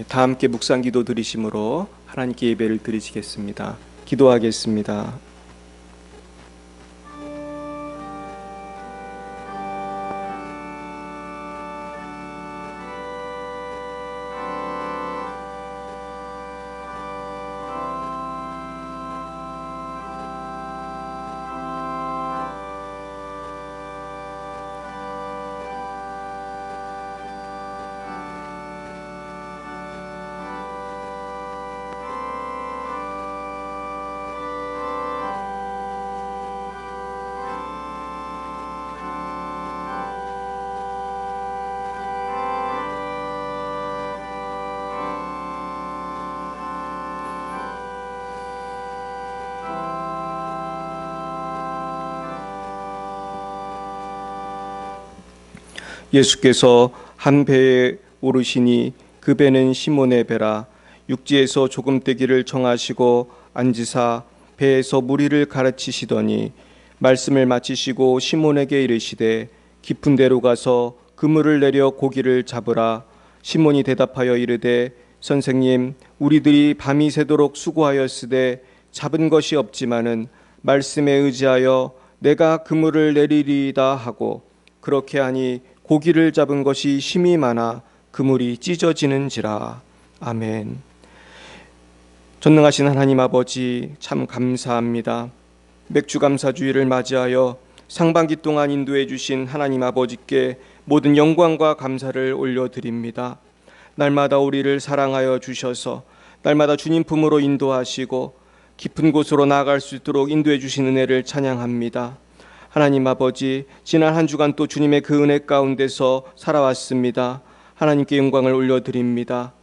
다 함께 묵상기도 드리심으로 하나님께 예배를 드리시겠습니다. 기도하겠습니다. 예수께서 한 배에 오르시니 그 배는 시몬의 배라. 육지에서 조금 떼기를 정하시고 앉으사 배에서 무리를 가르치시더니 말씀을 마치시고 시몬에게 이르시되 깊은 데로 가서 그물을 내려 고기를 잡으라. 시몬이 대답하여 이르되 선생님, 우리들이 밤이 새도록 수고하였으되 잡은 것이 없지만은 말씀에 의지하여 내가 그물을 내리리이다 하고, 그렇게 하니 고기를 잡은 것이 심히 많아 그물이 찢어지는지라. 아멘. 전능하신 하나님 아버지, 참 감사합니다. 맥주감사주의를 맞이하여 상반기 동안 인도해 주신 하나님 아버지께 모든 영광과 감사를 올려드립니다. 날마다 우리를 사랑하여 주셔서 날마다 주님 품으로 인도하시고 깊은 곳으로 나아갈 수 있도록 인도해 주신 은혜를 찬양합니다. 하나님 아버지, 지난 한 주간 또 주님의 그 은혜 가운데서 살아왔습니다. 하나님께 영광을 올려드립니다.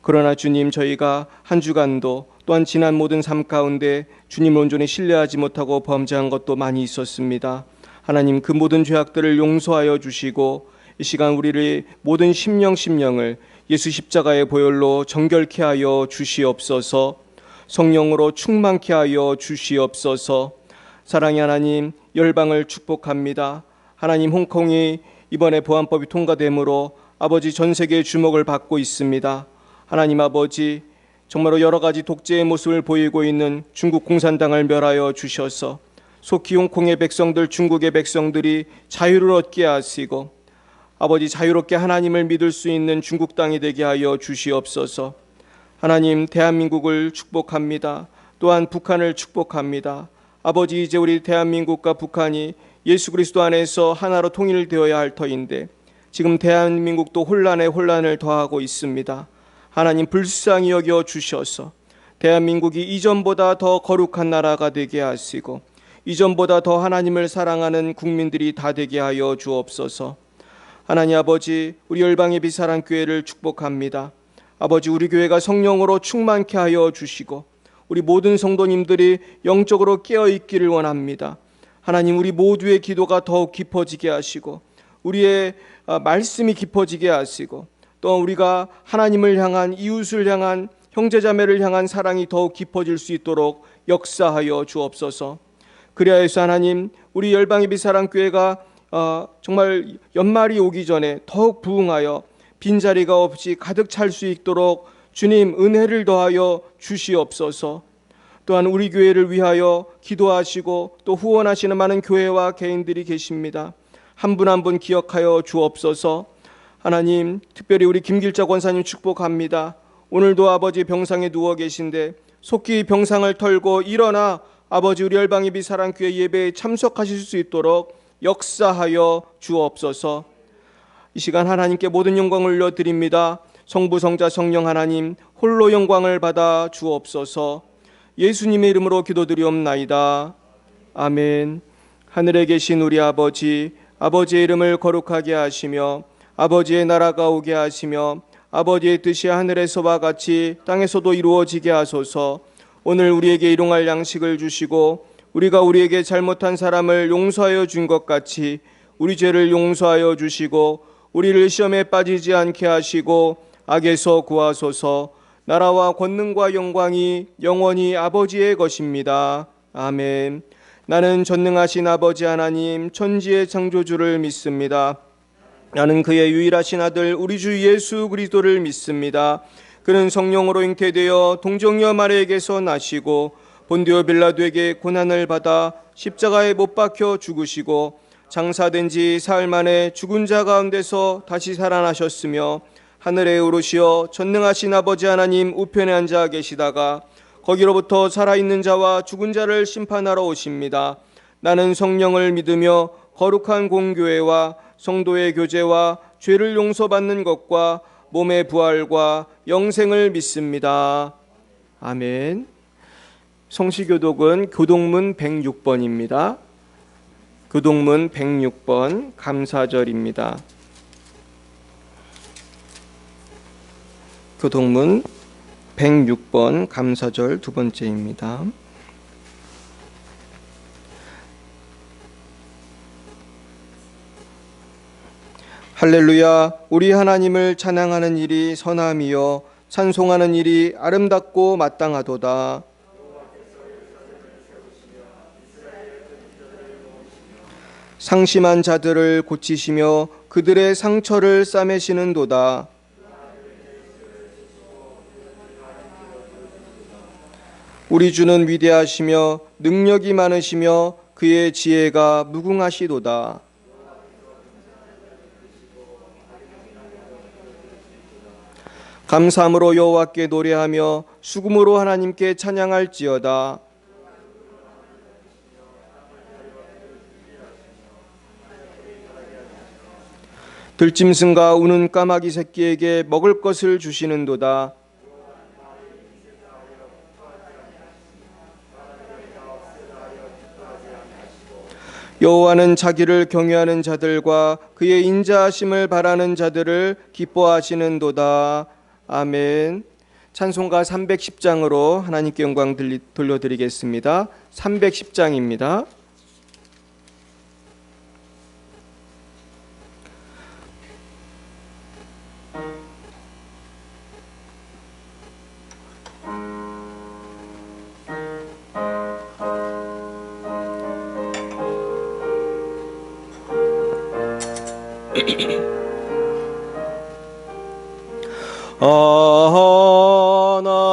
그러나 주님, 저희가 한 주간도 또한 지난 모든 삶 가운데 주님을 온전히 신뢰하지 못하고 범죄한 것도 많이 있었습니다. 하나님, 그 모든 죄악들을 용서하여 주시고 이 시간 우리를 모든 심령을 예수 십자가의 보혈로 정결케 하여 주시옵소서. 성령으로 충만케 하여 주시옵소서. 사랑의 하나님, 열방을 축복합니다. 하나님, 홍콩이 이번에 보안법이 통과됨으로 아버지 전 세계의 주목을 받고 있습니다. 하나님 아버지, 정말로 여러 가지 독재의 모습을 보이고 있는 중국 공산당을 멸하여 주셔서 속히 홍콩의 백성들, 중국의 백성들이 자유를 얻게 하시고 아버지, 자유롭게 하나님을 믿을 수 있는 중국 땅이 되게 하여 주시옵소서. 하나님, 대한민국을 축복합니다. 또한 북한을 축복합니다. 아버지, 이제 우리 대한민국과 북한이 예수 그리스도 안에서 하나로 통일되어야 할 터인데 지금 대한민국도 혼란에 혼란을 더하고 있습니다. 하나님, 불쌍히 여겨 주셔서 대한민국이 이전보다 더 거룩한 나라가 되게 하시고 이전보다 더 하나님을 사랑하는 국민들이 다 되게 하여 주옵소서. 하나님 아버지, 우리 열방의 비사랑 교회를 축복합니다. 아버지, 우리 교회가 성령으로 충만케 하여 주시고 우리 모든 성도님들이 영적으로 깨어있기를 원합니다. 하나님, 우리 모두의 기도가 더욱 깊어지게 하시고 우리의 말씀이 깊어지게 하시고 또 우리가 하나님을 향한, 이웃을 향한, 형제자매를 향한 사랑이 더욱 깊어질 수 있도록 역사하여 주옵소서. 그리하여서 하나님, 우리 열방의 비사랑교회가 정말 연말이 오기 전에 더욱 부흥하여 빈자리가 없이 가득 찰 수 있도록 주님 은혜를 더하여 주시옵소서. 또한 우리 교회를 위하여 기도하시고 또 후원하시는 많은 교회와 개인들이 계십니다. 한 분 한 분 기억하여 주옵소서. 하나님, 특별히 우리 김길자 권사님 축복합니다. 오늘도 아버지 병상에 누워 계신데 속히 병상을 털고 일어나 아버지 우리 열방의 비사랑교회 예배에 참석하실 수 있도록 역사하여 주옵소서. 이 시간 하나님께 모든 영광을 올려드립니다. 성부, 성자, 성령 하나님 홀로 영광을 받아 주옵소서. 예수님의 이름으로 기도드리옵나이다. 아멘. 하늘에 계신 우리 아버지, 아버지의 이름을 거룩하게 하시며 아버지의 나라가 오게 하시며 아버지의 뜻이 하늘에서와 같이 땅에서도 이루어지게 하소서. 오늘 우리에게 일용할 양식을 주시고 우리가 우리에게 잘못한 사람을 용서하여 준 것 같이 우리 죄를 용서하여 주시고 우리를 시험에 빠지지 않게 하시고 악에서 구하소서. 나라와 권능과 영광이 영원히 아버지의 것입니다. 아멘. 나는 전능하신 아버지 하나님 천지의 창조주를 믿습니다. 나는 그의 유일하신 아들 우리 주 예수 그리스도를 믿습니다. 그는 성령으로 잉태되어 동정녀 마리아에게서 나시고 본디오 빌라도에게 고난을 받아 십자가에 못 박혀 죽으시고 장사된 지 사흘 만에 죽은 자 가운데서 다시 살아나셨으며 하늘에 오르시어 전능하신 아버지 하나님 우편에 앉아 계시다가 거기로부터 살아있는 자와 죽은 자를 심판하러 오십니다. 나는 성령을 믿으며 거룩한 공교회와 성도의 교제와 죄를 용서받는 것과 몸의 부활과 영생을 믿습니다. 아멘. 성시교독은 교독문 106번입니다. 교독문 106번 감사절입니다. 교독문 106번 감사절 두 번째입니다. 할렐루야. 우리 하나님을 찬양하는 일이 선함이요 찬송하는 일이 아름답고 마땅하도다. 상심한 자들을 고치시며 그들의 상처를 싸매시는도다. 우리 주는 위대하시며 능력이 많으시며 그의 지혜가 무궁하시도다. 감사함으로 여호와께 노래하며 수금으로 하나님께 찬양할지어다. 들짐승과 우는 까마귀 새끼에게 먹을 것을 주시는도다. 여호와는 자기를 경외하는 자들과 그의 인자하심을 바라는 자들을 기뻐하시는도다. 아멘. 찬송가 310장으로 하나님께 영광 돌려드리겠습니다. 310장입니다.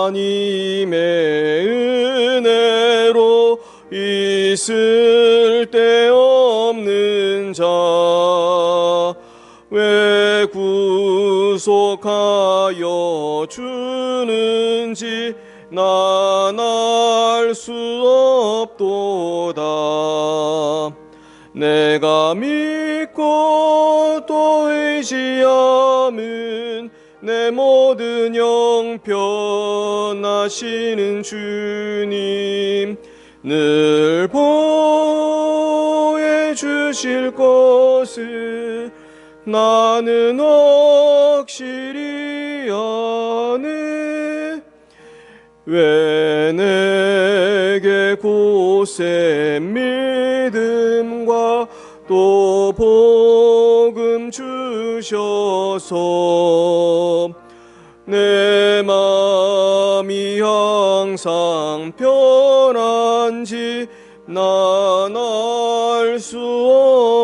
하나님의 은혜로 있을 데 없는 자 왜 구속하여 주는지 난 알 수 없도다. 내가 믿고 또 의지함은 내 모든 형편하시는 주님 늘 보여주실 것을 나는 확실히 아네. 왜 내게 고센 믿음과 또 복음 주셔서 내 마음이 항상 편한지 난 알 수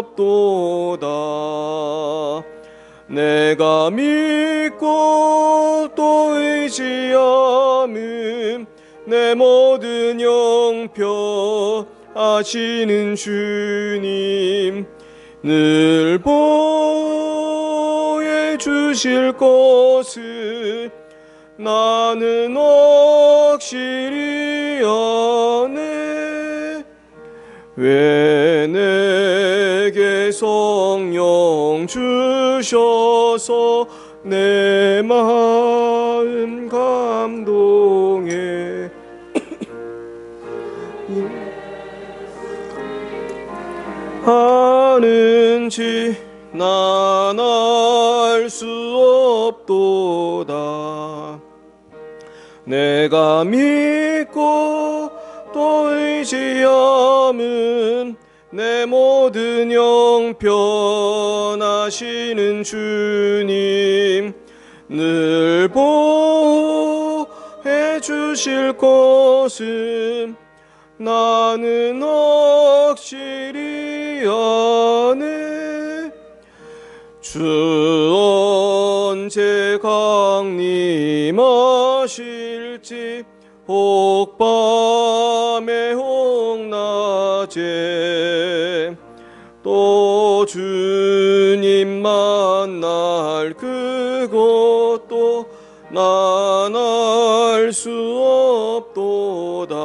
없도다. 내가 믿고 또 의지함은 내 모든 형편 하시는 주님 늘 보여주실 것을 나는 확실히 아네. 왜 내게 성령 주셔서 내 마음 감동해 하는지 난 알 수 없도다. 내가 믿고 또 의지함은 내 모든 형편 하시는 주님 늘 보호해 주실 것은 나는 확실히 아네. 주 언제 강림하실지 혹밤에 혹낮에 또 주님 만날 그것도 난 알 수 없도다.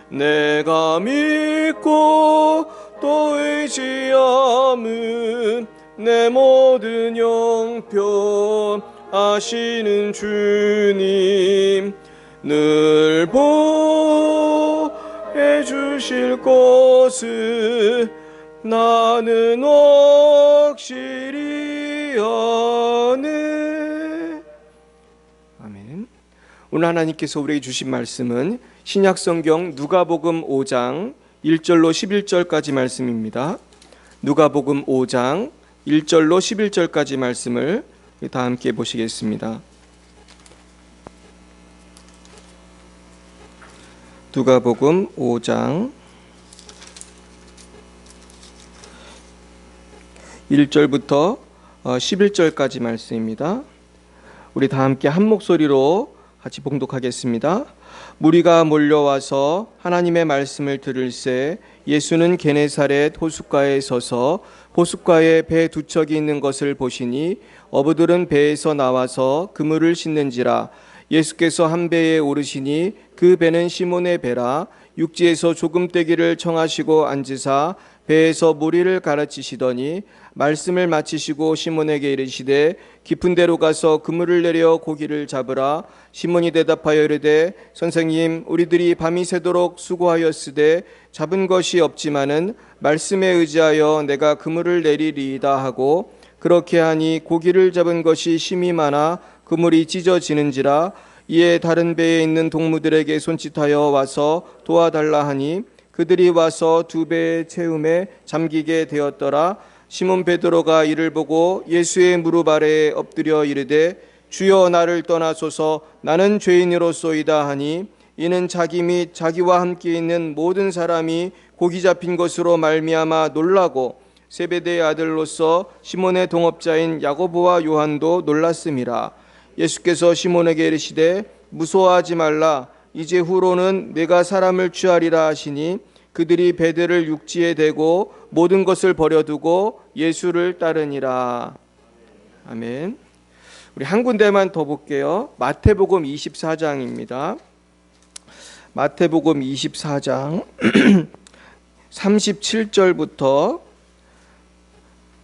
내가 믿고 또 의지함은 내 모든 형편 아시는 주님 늘 보해 주실 것을 나는 확실히 아네. 아멘. 오늘 하나님께서 우리에게 주신 말씀은 신약성경 누가복음 5장 1절로 11절까지 말씀입니다. 누가복음 5장 1절로 11절까지 말씀을 다 함께 보시겠습니다. 누가복음 5장 1절부터 11절까지 말씀입니다. 우리 다 함께 한 목소리로 같이 봉독하겠습니다. 무리가 몰려와서 하나님의 말씀을 들을새 예수는 게네사렛 호숫가에 서서 호숫가에 배 두 척이 있는 것을 보시니 어부들은 배에서 나와서 그물을 씻는지라. 예수께서 한 배에 오르시니 그 배는 시몬의 배라. 육지에서 조금 떼기를 청하시고 앉으사 배에서 무리를 가르치시더니 말씀을 마치시고 시몬에게 이르시되 깊은 데로 가서 그물을 내려 고기를 잡으라. 시몬이 대답하여 이르되 선생님 우리들이 밤이 새도록 수고하였으되 잡은 것이 없지만은 말씀에 의지하여 내가 그물을 내리리이다 하고 그렇게 하니 고기를 잡은 것이 심히 많아 그물이 찢어지는지라. 이에 다른 배에 있는 동무들에게 손짓하여 와서 도와달라 하니 그들이 와서 두 배의 채움에 잠기게 되었더라. 시몬 베드로가 이를 보고 예수의 무릎 아래에 엎드려 이르되 주여 나를 떠나소서 나는 죄인이로소이다 하니 이는 자기 및 자기와 함께 있는 모든 사람이 고기 잡힌 것으로 말미암아 놀라고 세베대의 아들로서 시몬의 동업자인 야고보와 요한도 놀랐음이라. 예수께서 시몬에게 이르시되 무서워하지 말라. 이제 후로는 내가 사람을 취하리라 하시니 그들이 배들을 육지에 대고 모든 것을 버려두고 예수를 따르니라. 아멘. 우리 한 군데만 더 볼게요. 마태복음 24장입니다. 마태복음 24장 37절부터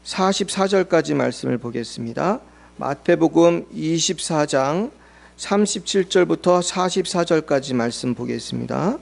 44절까지 말씀을 보겠습니다. 마태복음 24장 37절부터 44절까지 말씀 보겠습니다.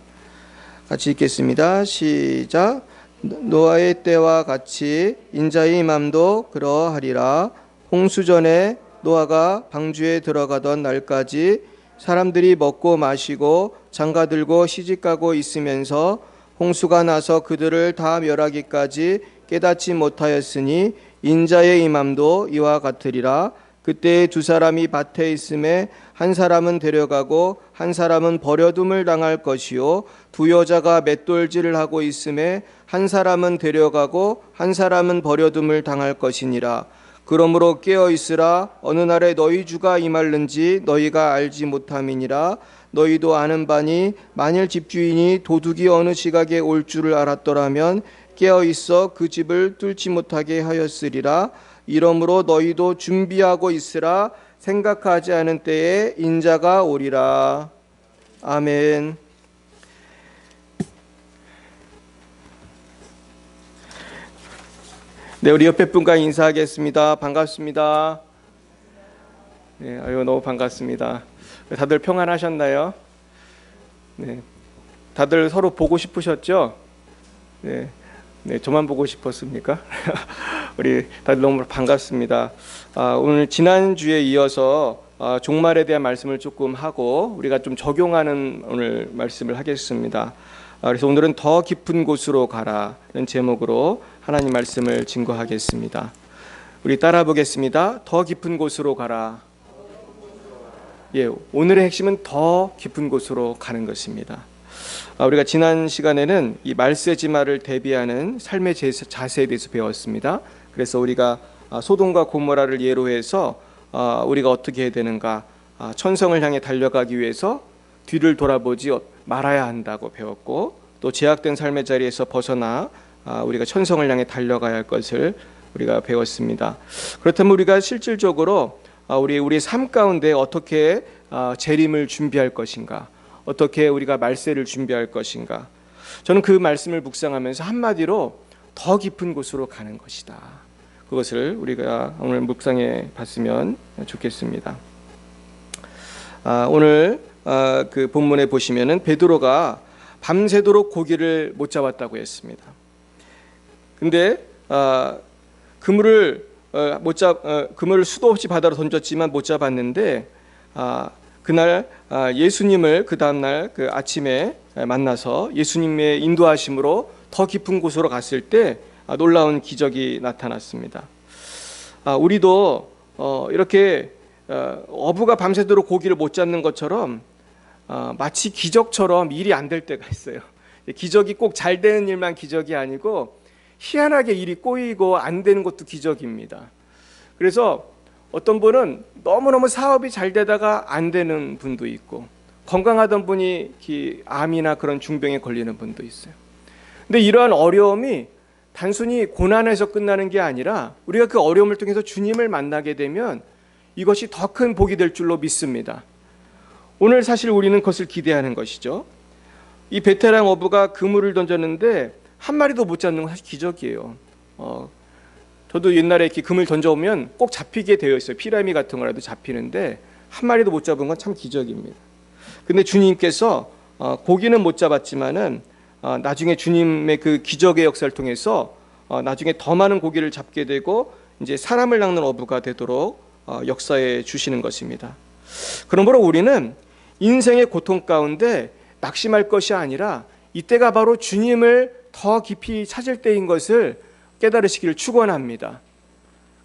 같이 읽겠습니다. 시작. 노아의 때와 같이 인자의 맘도 그러하리라. 홍수전에 노아가 방주에 들어가던 날까지 사람들이 먹고 마시고 장가들고 시집가고 있으면서 홍수가 나서 그들을 다 멸하기까지 깨닫지 못하였으니 인자의 임함도 이와 같으리라. 그때 두 사람이 밭에 있음에 한 사람은 데려가고 한 사람은 버려둠을 당할 것이요 두 여자가 맷돌질을 하고 있음에 한 사람은 데려가고 한 사람은 버려둠을 당할 것이니라. 그러므로 깨어 있으라. 어느 날에 너희 주가 임할는지 너희가 알지 못함이니라. 너희도 아는 바니 만일 집주인이 도둑이 어느 시각에 올 줄을 알았더라면 깨어 있어 그 집을 뚫지 못하게 하였으리라. 이러므로 너희도 준비하고 있으라. 생각하지 않은 때에 인자가 오리라. 아멘. 네, 우리 옆에 분과 인사하겠습니다. 반갑습니다. 네, 아유 너무 반갑습니다. 다들 평안하셨나요? 네, 다들 서로 보고 싶으셨죠? 네, 네, 저만 보고 싶었습니까? 우리 다들 너무 반갑습니다. 오늘 지난주에 이어서 종말에 대한 말씀을 조금 하고 우리가 좀 적용하는 오늘 말씀을 하겠습니다. 그래서 오늘은 더 깊은 곳으로 가라는 제목으로 하나님 말씀을 증거하겠습니다. 우리 따라 보겠습니다. 더 깊은 곳으로 가라. 예, 오늘의 핵심은 더 깊은 곳으로 가는 것입니다. 우리가 지난 시간에는 이 말세지마를 대비하는 삶의 자세에 대해서 배웠습니다. 그래서 우리가 소돔과 고모라를 예로 해서 우리가 어떻게 해야 되는가, 천성을 향해 달려가기 위해서 뒤를 돌아보지 말아야 한다고 배웠고, 또 제약된 삶의 자리에서 벗어나 우리가 천성을 향해 달려가야 할 것을 우리가 배웠습니다. 그렇다면 우리가 실질적으로 우리의 삶 가운데 어떻게 재림을 준비할 것인가, 어떻게 우리가 말세를 준비할 것인가, 저는 그 말씀을 묵상하면서 한마디로 더 깊은 곳으로 가는 것이다, 그것을 우리가 오늘 묵상해 봤으면 좋겠습니다. 오늘 그 본문에 보시면은 베드로가 밤새도록 고기를 못 잡았다고 했습니다. 근데 그물을 수도 없이 바다로 던졌지만 못 잡았는데, 그날 예수님을 그 다음날 그 아침에 만나서 예수님의 인도하심으로 더 깊은 곳으로 갔을 때 놀라운 기적이 나타났습니다. 우리도 이렇게 어부가 밤새도록 고기를 못 잡는 것처럼 마치 기적처럼 일이 안 될 때가 있어요. 기적이 꼭 잘 되는 일만 기적이 아니고 희한하게 일이 꼬이고 안 되는 것도 기적입니다. 그래서 어떤 분은 너무너무 사업이 잘 되다가 안 되는 분도 있고, 건강하던 분이 암이나 그런 중병에 걸리는 분도 있어요. 근데 이러한 어려움이 단순히 고난에서 끝나는 게 아니라 우리가 그 어려움을 통해서 주님을 만나게 되면 이것이 더 큰 복이 될 줄로 믿습니다. 오늘 사실 우리는 그것을 기대하는 것이죠. 이 베테랑 어부가 그물을 던졌는데 한 마리도 못 잡는 건 사실 기적이에요. 저도 옛날에 이렇게 그물 던져오면 꼭 잡히게 되어 있어요. 피라미 같은 거라도 잡히는데 한 마리도 못 잡은 건 참 기적입니다. 근데 주님께서 고기는 못 잡았지만은 나중에 주님의 그 기적의 역사를 통해서 나중에 더 많은 고기를 잡게 되고 이제 사람을 낚는 어부가 되도록 역사해 주시는 것입니다. 그러므로 우리는 인생의 고통 가운데 낙심할 것이 아니라 이때가 바로 주님을 더 깊이 찾을 때인 것을 깨달으시기를 축원합니다.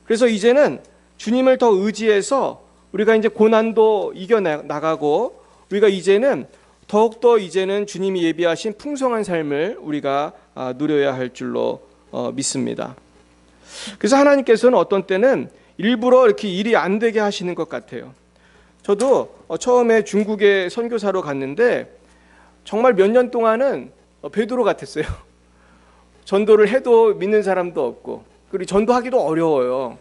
그래서 이제는 주님을 더 의지해서 우리가 이제 고난도 이겨 나가고, 우리가 이제는 더욱더 이제는 주님이 예비하신 풍성한 삶을 우리가 누려야 할 줄로 믿습니다. 그래서 하나님께서는 어떤 때는 일부러 이렇게 일이 안 되게 하시는 것 같아요. 저도 처음에 중국에 선교사로 갔는데 정말 몇 년 동안은 베드로 같았어요. 전도를 해도 믿는 사람도 없고, 그리고 전도하기도 어려워요.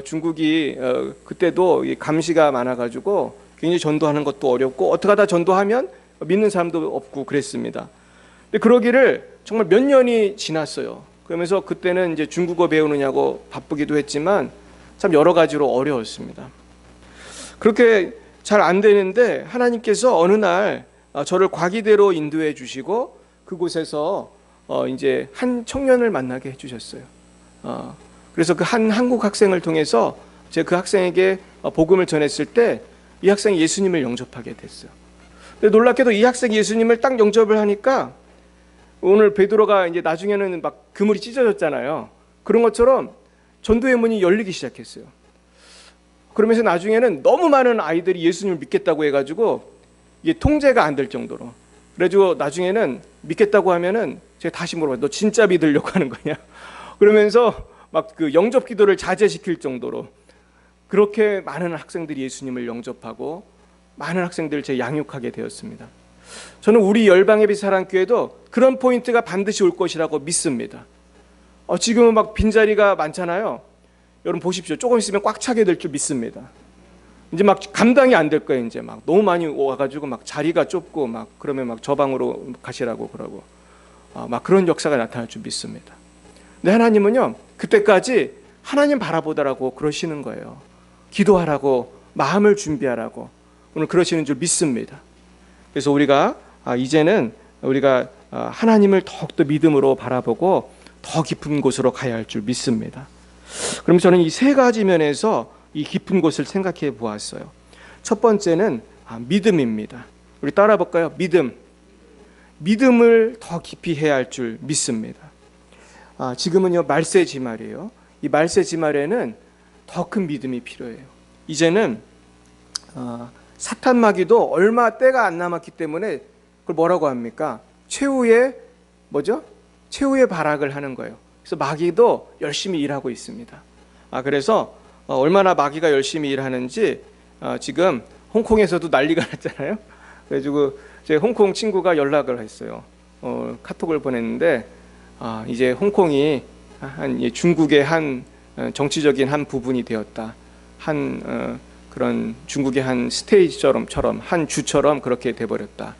중국이 그때도 감시가 많아가지고 굉장히 전도하는 것도 어렵고, 어떻게 하다 전도하면 믿는 사람도 없고 그랬습니다. 근데 그러기를 정말 몇 년이 지났어요. 그러면서 그때는 이제 중국어 배우느냐고 바쁘기도 했지만 참 여러 가지로 어려웠습니다. 그렇게 잘 안 되는데 하나님께서 어느 날 저를 과기대로 인도해 주시고 그곳에서 이제 한 청년을 만나게 해주셨어요. 그래서 그 한 한국 학생을 통해서 제가 그 학생에게 복음을 전했을 때 이 학생이 예수님을 영접하게 됐어요. 근데 놀랍게도 이 학생이 예수님을 딱 영접을 하니까 오늘 베드로가 이제 나중에는 막 그물이 찢어졌잖아요. 그런 것처럼 전도의 문이 열리기 시작했어요. 그러면서 나중에는 너무 많은 아이들이 예수님을 믿겠다고 해가지고 이게 통제가 안 될 정도로, 그래가지고 나중에는 믿겠다고 하면은 제가 다시 물어봐요. 너 진짜 믿으려고 하는 거냐? 그러면서 막 그 영접 기도를 자제시킬 정도로 그렇게 많은 학생들이 예수님을 영접하고 많은 학생들을 제가 양육하게 되었습니다. 저는 우리 열방예비 사랑교회도 그런 포인트가 반드시 올 것이라고 믿습니다. 지금은 막 빈자리가 많잖아요. 여러분 보십시오. 조금 있으면 꽉 차게 될 줄 믿습니다. 이제 막 감당이 안 될 거예요. 이제 막 너무 많이 와가지고 막 자리가 좁고 막 그러면 막 저 방으로 가시라고 그러고 막 그런 역사가 나타날 줄 믿습니다. 근데 하나님은요, 그때까지 하나님 바라보더라고 그러시는 거예요. 기도하라고, 마음을 준비하라고 오늘 그러시는 줄 믿습니다. 그래서 우리가 이제는 우리가 하나님을 더욱더 믿음으로 바라보고 더 깊은 곳으로 가야 할 줄 믿습니다. 그럼 저는 이 세 가지 면에서 이 깊은 곳을 생각해 보았어요. 첫 번째는 믿음입니다. 우리 따라 볼까요? 믿음을 더 깊이 해야 할 줄 믿습니다. 지금은요 말세 지말이에요. 이 말세 지말에는 더 큰 믿음이 필요해요. 이제는 사탄 마귀도 얼마 때가 안 남았기 때문에 그걸 뭐라고 합니까? 최후의 발악을 하는 거예요. 그래서 마귀도 열심히 일하고 있습니다. 그래서 얼마나 마귀가 열심히 일하는지 지금 홍콩에서도 난리가 났잖아요. 그래가지고 제 홍콩 친구가 연락을 했어요. 카톡을 보냈는데 이제 홍콩이 중국의 한 정치적인 한 부분이 되었다. 그런 중국의 한 스테이지처럼 한 주처럼 그렇게 돼버렸다.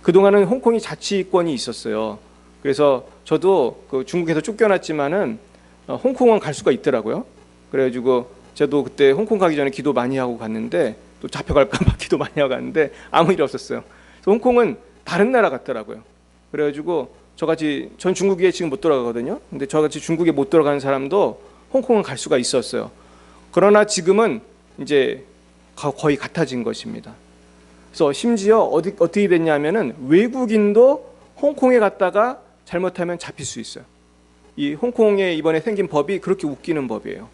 그동안은 홍콩이 자치권이 있었어요. 그래서 저도 그 중국에서 쫓겨났지만은 홍콩은 갈 수가 있더라고요. 그래가지고 저도 그때 홍콩 가기 전에 기도 많이 하고 갔는데 또 잡혀갈까 봐 기도 많이 하고 갔는데 아무 일 없었어요. 그래서 홍콩은 다른 나라 같더라고요. 그래가지고 저같이 전 중국에 지금 못 들어가거든요. 근데 저같이 중국에 못 들어가는 사람도 홍콩은 갈 수가 있었어요. 그러나 지금은 이제 거의 같아진 것입니다. 그래서 심지어 어떻게 됐냐면은 외국인도 홍콩에 갔다가 잘못하면 잡힐 수 있어요. 이 홍콩에 이번에 생긴 법이 그렇게 웃기는 법이에요.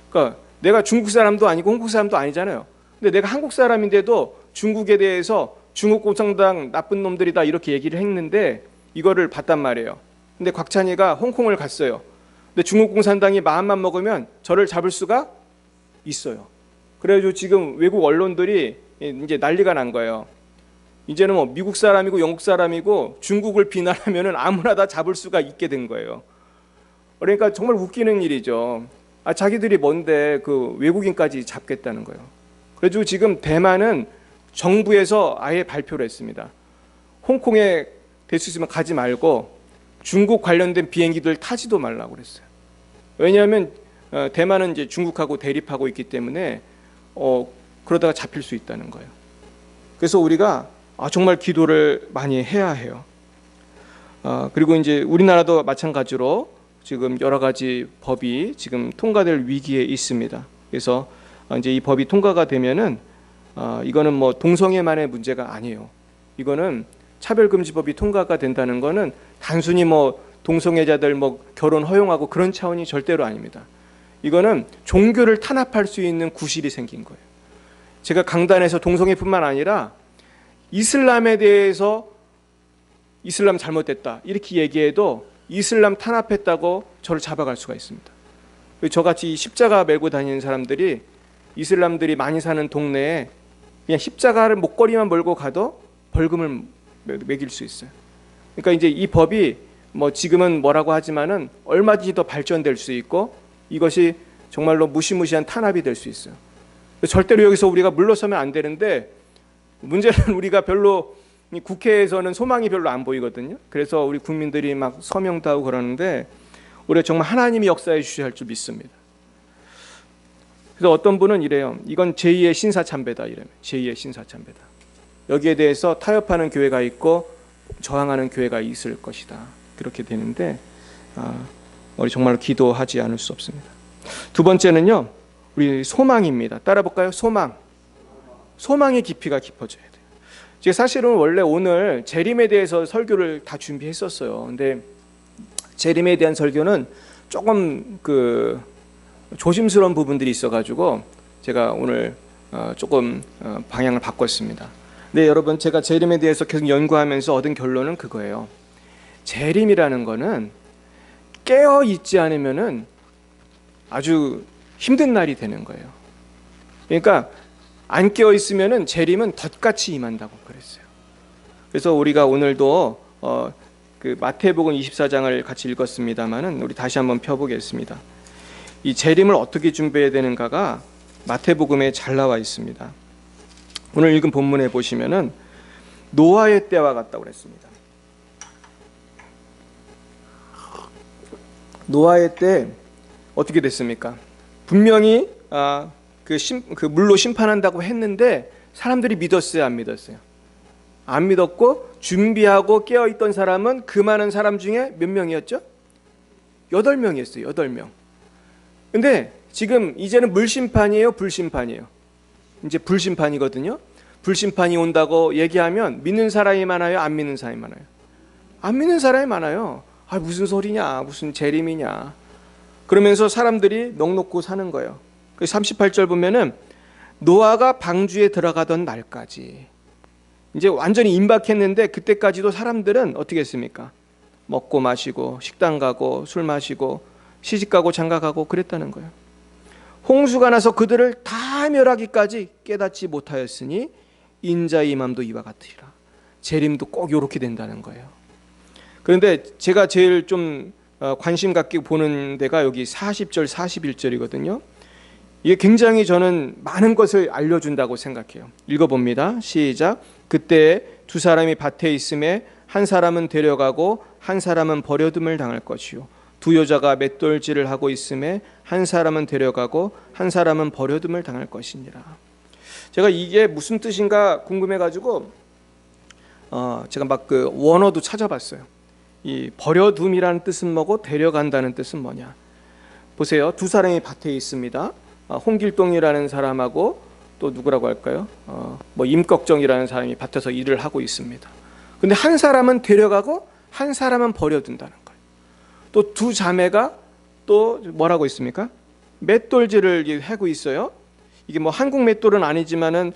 그러니까 내가 중국 사람도 아니고 홍콩 사람도 아니잖아요. 근데 내가 한국 사람인데도 중국에 대해서 중국共产당 나쁜 놈들이다 이렇게 얘기를 했는데 이거를 봤단 말이에요. 근데 곽찬희가 홍콩을 갔어요. 근데 중국共产당이 마음만 먹으면 저를 잡을 수가 있어요. 그래가지고 지금 외국 언론들이 이제 난리가 난 거예요. 이제는 뭐 미국 사람이고 영국 사람이고 중국을 비난하면은 아무나 다 잡을 수가 있게 된 거예요. 그러니까 정말 웃기는 일이죠. 자기들이 뭔데 그 외국인까지 잡겠다는 거예요. 그래가지고 지금 대만은 정부에서 아예 발표를 했습니다. 홍콩에 될 수 있으면 가지 말고 중국 관련된 비행기들 타지도 말라고 그랬어요. 왜냐하면 대만은 이제 중국하고 대립하고 있기 때문에 그러다가 잡힐 수 있다는 거예요. 그래서 우리가 정말 기도를 많이 해야 해요. 그리고 이제 우리나라도 마찬가지로 지금 여러 가지 법이 지금 통과될 위기에 있습니다. 그래서 이제 이 법이 통과가 되면은 이거는 뭐 동성애만의 문제가 아니에요. 이거는 차별금지법이 통과가 된다는 거는 단순히 뭐 동성애자들 뭐 결혼 허용하고 그런 차원이 절대로 아닙니다. 이거는 종교를 탄압할 수 있는 구실이 생긴 거예요. 제가 강단에서 동성애뿐만 아니라 이슬람에 대해서 이슬람 잘못됐다 이렇게 얘기해도 이슬람 탄압했다고 저를 잡아갈 수가 있습니다. 저같이 십자가 메고 다니는 사람들이 이슬람들이 많이 사는 동네에 그냥 십자가를 목걸이만 몰고 가도 벌금을 매길 수 있어요. 그러니까 이제 이 법이 뭐 지금은 뭐라고 하지만은 얼마든지 더 발전될 수 있고 이것이 정말로 무시무시한 탄압이 될 수 있어요. 절대로 여기서 우리가 물러서면 안 되는데 문제는 우리가 별로 국회에서는 소망이 별로 안 보이거든요. 그래서 우리 국민들이 막 서명도 하고 그러는데 우리가 정말 하나님이 역사해 주셔야 할 줄 믿습니다. 그래서 어떤 분은 이래요. 이건 제2의 신사참배다 이래요. 제2의 신사참배다. 여기에 대해서 타협하는 교회가 있고 저항하는 교회가 있을 것이다. 그렇게 되는데 우리 정말 기도하지 않을 수 없습니다. 두 번째는요. 우리 소망입니다. 따라 볼까요? 소망. 소망의 깊이가 깊어져야 돼요. 제가 사실은 원래 오늘 재림에 대해서 설교를 다 준비했었어요. 근데 재림에 대한 설교는 조금 조심스러운 부분들이 있어가지고 제가 오늘 조금 방향을 바꿨습니다. 네, 여러분 제가 재림에 대해서 계속 연구하면서 얻은 결론은 그거예요. 재림이라는 거는 깨어 있지 않으면은 아주 힘든 날이 되는 거예요. 그러니까 안 깨어 있으면은 재림은 덫같이 임한다고 그랬어요. 그래서 우리가 오늘도 그 마태복음 24장을 같이 읽었습니다만은 우리 다시 한번 펴보겠습니다. 이 재림을 어떻게 준비해야 되는가가 마태복음에 잘 나와 있습니다. 오늘 읽은 본문에 보시면은 노아의 때와 같다고 그랬습니다. 노아의 때 어떻게 됐습니까? 분명히 그 물로 심판한다고 했는데 사람들이 믿었어요, 안 믿었어요? 안 믿었고 준비하고 깨어있던 사람은 그 많은 사람 중에 몇 명이었죠? 8명이었어요. 8명. 근데 지금 이제는 물심판이에요, 불심판이에요? 이제 불심판이거든요. 불심판이 온다고 얘기하면 믿는 사람이 많아요, 안 믿는 사람이 많아요? 안 믿는 사람이 많아요. 무슨 소리냐, 무슨 재림이냐. 그러면서 사람들이 넋놓고 사는 거예요. 38절 보면은 노아가 방주에 들어가던 날까지 이제 완전히 임박했는데 그때까지도 사람들은 어떻게 했습니까? 먹고 마시고 식당 가고 술 마시고 시집 가고 장가 가고 그랬다는 거예요. 홍수가 나서 그들을 다 멸하기까지 깨닫지 못하였으니 인자의 임함도 이와 같으리라. 재림도 꼭 이렇게 된다는 거예요. 그런데 제가 제일 좀 관심 갖게 보는 데가 여기 40절 41절이거든요. 이게 굉장히 저는 많은 것을 알려준다고 생각해요. 읽어봅니다. 시작. 그때 두 사람이 밭에 있음에 한 사람은 데려가고 한 사람은 버려둠을 당할 것이요 두 여자가 맷돌질을 하고 있음에 한 사람은 데려가고 한 사람은 버려둠을 당할 것이니라. 제가 이게 무슨 뜻인가 궁금해가지고 제가 막 그 원어도 찾아봤어요. 이 버려둠이라는 뜻은 뭐고 데려간다는 뜻은 뭐냐. 보세요. 두 사람이 밭에 있습니다. 홍길동이라는 사람하고 또 누구라고 할까요? 뭐 임꺽정이라는 사람이 밭에서 일을 하고 있습니다. 근데 한 사람은 데려가고 한 사람은 버려둔다는 거예요. 또 두 자매가 또 뭐라고 있습니까? 맷돌질을 하고 있어요. 이게 뭐 한국 맷돌은 아니지만은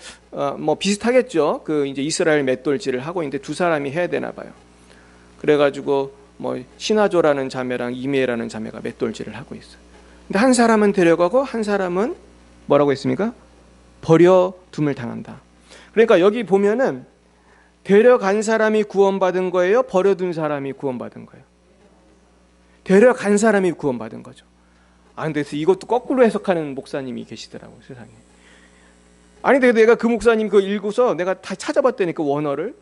뭐 비슷하겠죠. 그 이제 이스라엘 맷돌질을 하고 있는데 두 사람이 해야 되나 봐요. 그래가지고 뭐 신하조라는 자매랑 이미애라는 자매가 맷돌질을 하고 있어요. 근데 한 사람은 데려가고 한 사람은 뭐라고 했습니까? 버려둠을 당한다. 그러니까 여기 보면은 데려간 사람이 구원받은 거예요? 버려둔 사람이 구원받은 거예요? 데려간 사람이 구원받은 거죠. 근데 이것도 거꾸로 해석하는 목사님이 계시더라고요, 세상에. 아니, 내가 그 목사님 그거 읽고서 내가 다 찾아봤다니까, 원어를.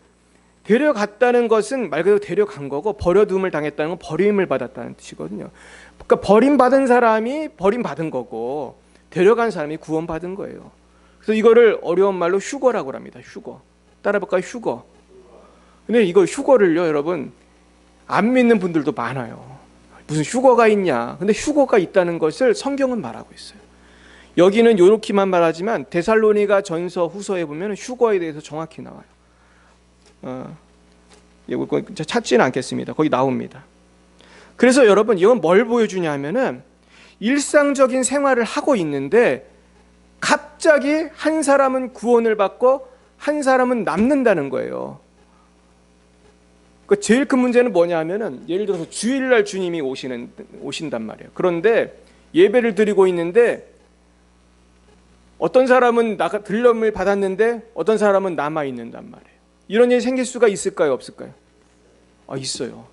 데려갔다는 것은 말 그대로 데려간 거고, 버려둠을 당했다는 건 버림을 받았다는 뜻이거든요. 그러니까 버림받은 사람이 버림받은 거고, 데려간 사람이 구원받은 거예요. 그래서 이거를 어려운 말로 휴거라고 합니다. 휴거. 따라해볼까요? 휴거. 근데 이거 휴거를요, 여러분, 안 믿는 분들도 많아요. 무슨 휴거가 있냐. 근데 휴거가 있다는 것을 성경은 말하고 있어요. 여기는 요렇게만 말하지만 데살로니가 전서 후서에 보면 휴거에 대해서 정확히 나와요. 찾지는 않겠습니다. 거기 나옵니다. 그래서 여러분, 이건 뭘 보여주냐 하면은 일상적인 생활을 하고 있는데 갑자기 한 사람은 구원을 받고 한 사람은 남는다는 거예요. 그 제일 큰 문제는 뭐냐 하면은 예를 들어서 주일날 주님이 오신단 말이에요. 그런데 예배를 드리고 있는데 어떤 사람은 들림을 받았는데 어떤 사람은 남아 있는단 말이에요. 이런 일이 생길 수가 있을까요, 없을까요? 있어요.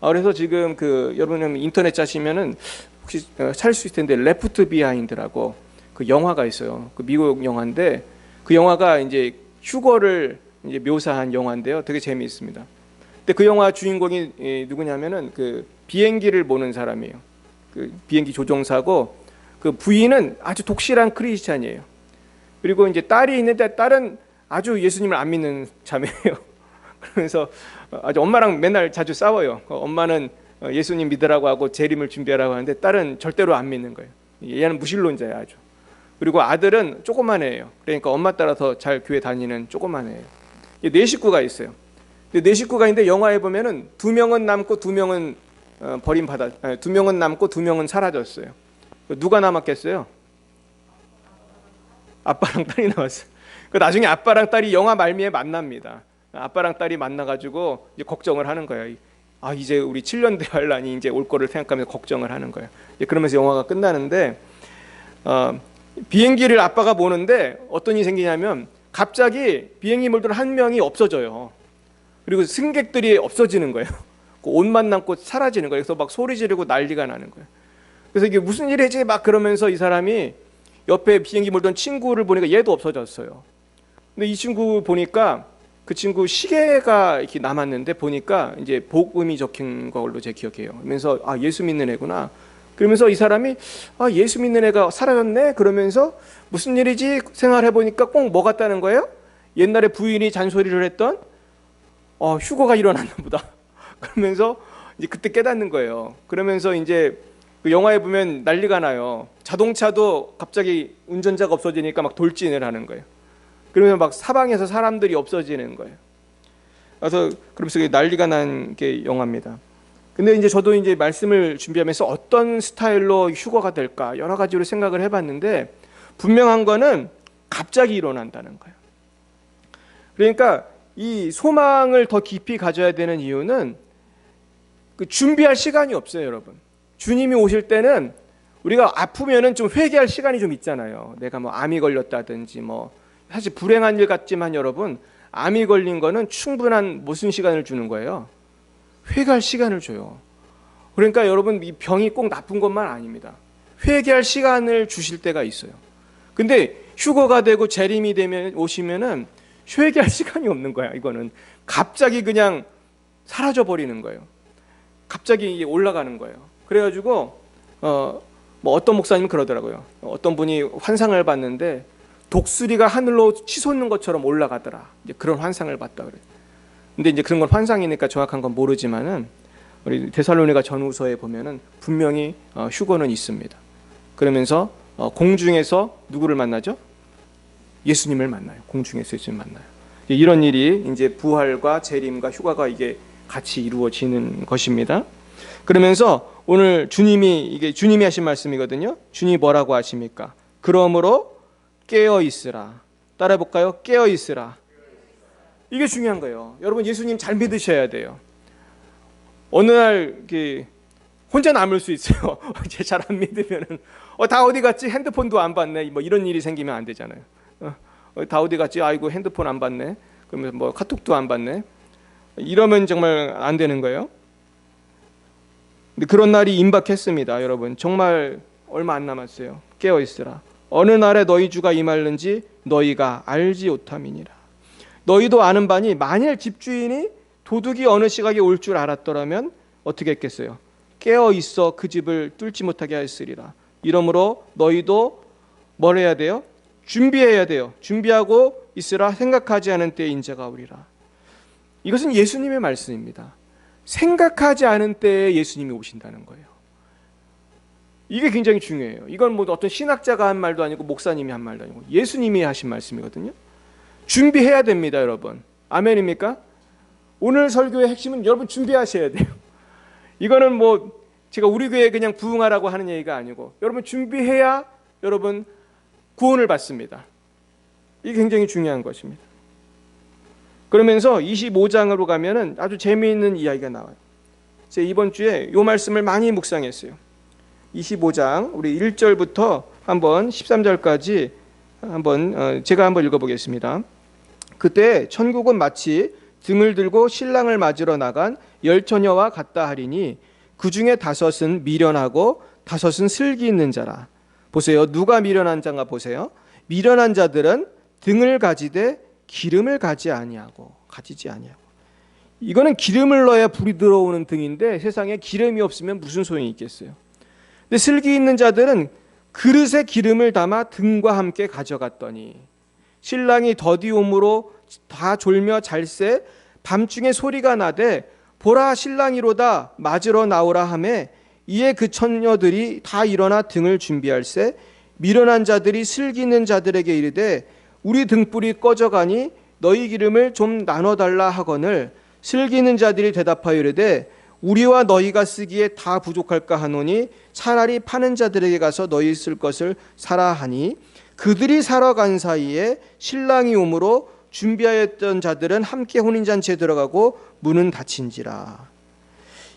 그래서 지금 여러분 인터넷 짜시면은 혹시 찾을 수 있을 텐데 레프트 비하인드라고 그 영화가 있어요. 그 미국 영화인데 그 영화가 이제 휴거를 이제 묘사한 영화인데요. 되게 재미있습니다. 근데 그 영화 주인공이 누구냐면은 그 비행기를 모는 사람이에요. 그 비행기 조종사고 그 부인은 아주 독실한 크리스찬이에요. 그리고 이제 딸이 있는데 딸은 아주 예수님을 안 믿는 자매예요. 그러면서 아주 엄마랑 맨날 자주 싸워요. 엄마는 예수님 믿으라고 하고 재림을 준비하라고 하는데 딸은 절대로 안 믿는 거예요. 얘는 무신론자예요, 아주. 그리고 아들은 조그만 애예요. 그러니까 엄마 따라서 잘 교회 다니는 조그만 애예요. 네 식구가 있어요. 근데 네 식구가 있는데 영화에 보면은 두 명은 남고 두 명은 두 명은 남고 두 명은 사라졌어요. 누가 남았겠어요? 아빠랑 딸이 남았어요. 나중에 아빠랑 딸이 영화 말미에 만납니다. 아빠랑 딸이 만나가지고 이제 걱정을 하는 거예요. 이제 우리 7년 대환란이 이제 올 거를 생각하면서 걱정을 하는 거예요. 그러면서 영화가 끝나는데 비행기를 아빠가 모는데 어떤 일이 생기냐면 갑자기 비행기 몰던 한 명이 없어져요. 그리고 승객들이 없어지는 거예요. 옷만 남고 사라지는 거예요. 그래서 막 소리 지르고 난리가 나는 거예요. 그래서 이게 무슨 일이지 막 그러면서 이 사람이 옆에 비행기 몰던 친구를 보니까 얘도 없어졌어요. 근데 이 친구 보니까 그 친구 시계가 이렇게 남았는데 보니까 이제 복음이 적힌 걸로 제 기억해요. 그러면서 예수 믿는 애구나. 그러면서 이 사람이 예수 믿는 애가 사라졌네. 그러면서 무슨 일이지 생각해 보니까 꼭 뭐 같다는 거예요? 옛날에 부인이 잔소리를 했던 휴거가 일어났나 보다. 그러면서 이제 그때 깨닫는 거예요. 그러면서 이제 그 영화에 보면 난리가 나요. 자동차도 갑자기 운전자가 없어지니까 막 돌진을 하는 거예요. 그러면 막 사방에서 사람들이 없어지는 거예요. 그래서 그러면서 난리가 난 게 영화입니다. 근데 이제 저도 이제 말씀을 준비하면서 어떤 스타일로 휴거가 될까 여러 가지로 생각을 해봤는데 분명한 거는 갑자기 일어난다는 거예요. 그러니까 이 소망을 더 깊이 가져야 되는 이유는 그 준비할 시간이 없어요, 여러분. 주님이 오실 때는 우리가 아프면은 좀 회개할 시간이 좀 있잖아요. 내가 뭐 암이 걸렸다든지 뭐 사실 불행한 일 같지만 여러분, 암이 걸린 거는 충분한 무슨 시간을 주는 거예요? 회개할 시간을 줘요. 그러니까 여러분, 이 병이 꼭 나쁜 것만 아닙니다. 회개할 시간을 주실 때가 있어요. 근데 휴거가 되고 재림이 되면 오시면은 회개할 시간이 없는 거야. 이거는 갑자기 그냥 사라져 버리는 거예요. 갑자기 올라가는 거예요. 그래가지고 뭐 어떤 목사님 그러더라고요. 어떤 분이 환상을 봤는데 독수리가 하늘로 치솟는 것처럼 올라가더라. 이제 그런 환상을 봤다 그래요. 근데 이제 그런 건 환상이니까 정확한 건 모르지만은 우리 데살로니가 전후서에 보면은 분명히 휴거는 있습니다. 그러면서 공중에서 누구를 만나죠? 예수님을 만나요. 공중에서 예수님 만나요. 이런 일이 이제 부활과 재림과 휴가가 이게 같이 이루어지는 것입니다. 그러면서 오늘 이게 주님이 하신 말씀이거든요. 주님이 뭐라고 하십니까? 그러므로 깨어 있으라. 따라해 볼까요? 깨어 있으라. 이게 중요한 거예요. 여러분, 예수님 잘 믿으셔야 돼요. 어느 날 혼자 남을 수 있어요. 잘 안 믿으면은 다 어디 갔지? 핸드폰도 안 받네. 뭐 이런 일이 생기면 안 되잖아요. 다 어디 갔지? 아이고, 핸드폰 안 받네. 그러면 뭐 카톡도 안 받네. 이러면 정말 안 되는 거예요. 근데 그런 날이 임박했습니다, 여러분. 정말 얼마 안 남았어요. 깨어 있으라. 어느 날에 너희 주가 임할는지 너희가 알지 못함이니라. 너희도 아는 바니 만일 집주인이 도둑이 어느 시각에 올 줄 알았더라면 어떻게 했겠어요? 깨어 있어 그 집을 뚫지 못하게 하였으리라. 이러므로 너희도 뭘 해야 돼요? 준비해야 돼요. 준비하고 있으라. 생각하지 않은 때에 인자가 오리라. 이것은 예수님의 말씀입니다. 생각하지 않은 때에 예수님이 오신다는 거예요. 이게 굉장히 중요해요. 이건 뭐 어떤 신학자가 한 말도 아니고 목사님이 한 말도 아니고 예수님이 하신 말씀이거든요. 준비해야 됩니다, 여러분. 아멘입니까? 오늘 설교의 핵심은 여러분 준비하셔야 돼요. 이거는 뭐 제가 우리 교회에 그냥 부흥하라고 하는 얘기가 아니고 여러분 준비해야 여러분 구원을 받습니다. 이게 굉장히 중요한 것입니다. 그러면서 25장으로 가면은 아주 재미있는 이야기가 나와요. 제가 이번 주에 이 말씀을 많이 묵상했어요. 25장 우리 1절부터 한번 13절까지 제가 한번 읽어보겠습니다. 그때 천국은 마치 등을 들고 신랑을 맞으러 나간 10처녀와 같다 하리니 그 중에 5은 미련하고 5은 슬기 있는 자라. 보세요. 누가 미련한 자인가 보세요. 미련한 자들은 등을 가지되 기름을 가지지 아니하고. 이거는 기름을 넣어야 불이 들어오는 등인데 세상에 기름이 없으면 무슨 소용이 있겠어요. 근데 슬기 있는 자들은 그릇에 기름을 담아 등과 함께 가져갔더니 신랑이 더디옴으로 다 졸며 잘새 밤중에 소리가 나되 보라 신랑이로다 맞으러 나오라 하매 이에 그 처녀들이 다 일어나 등을 준비할세 미련한 자들이 슬기 있는 자들에게 이르되 우리 등불이 꺼져가니 너희 기름을 좀 나눠달라 하거늘 슬기 있는 자들이 대답하여 이르되 우리와 너희가 쓰기에 다 부족할까 하노니 차라리 파는 자들에게 가서 너희 쓸 것을 사라 하니 그들이 사러 간 사이에 신랑이 오므로 준비하였던 자들은 함께 혼인잔치에 들어가고 문은 닫힌지라.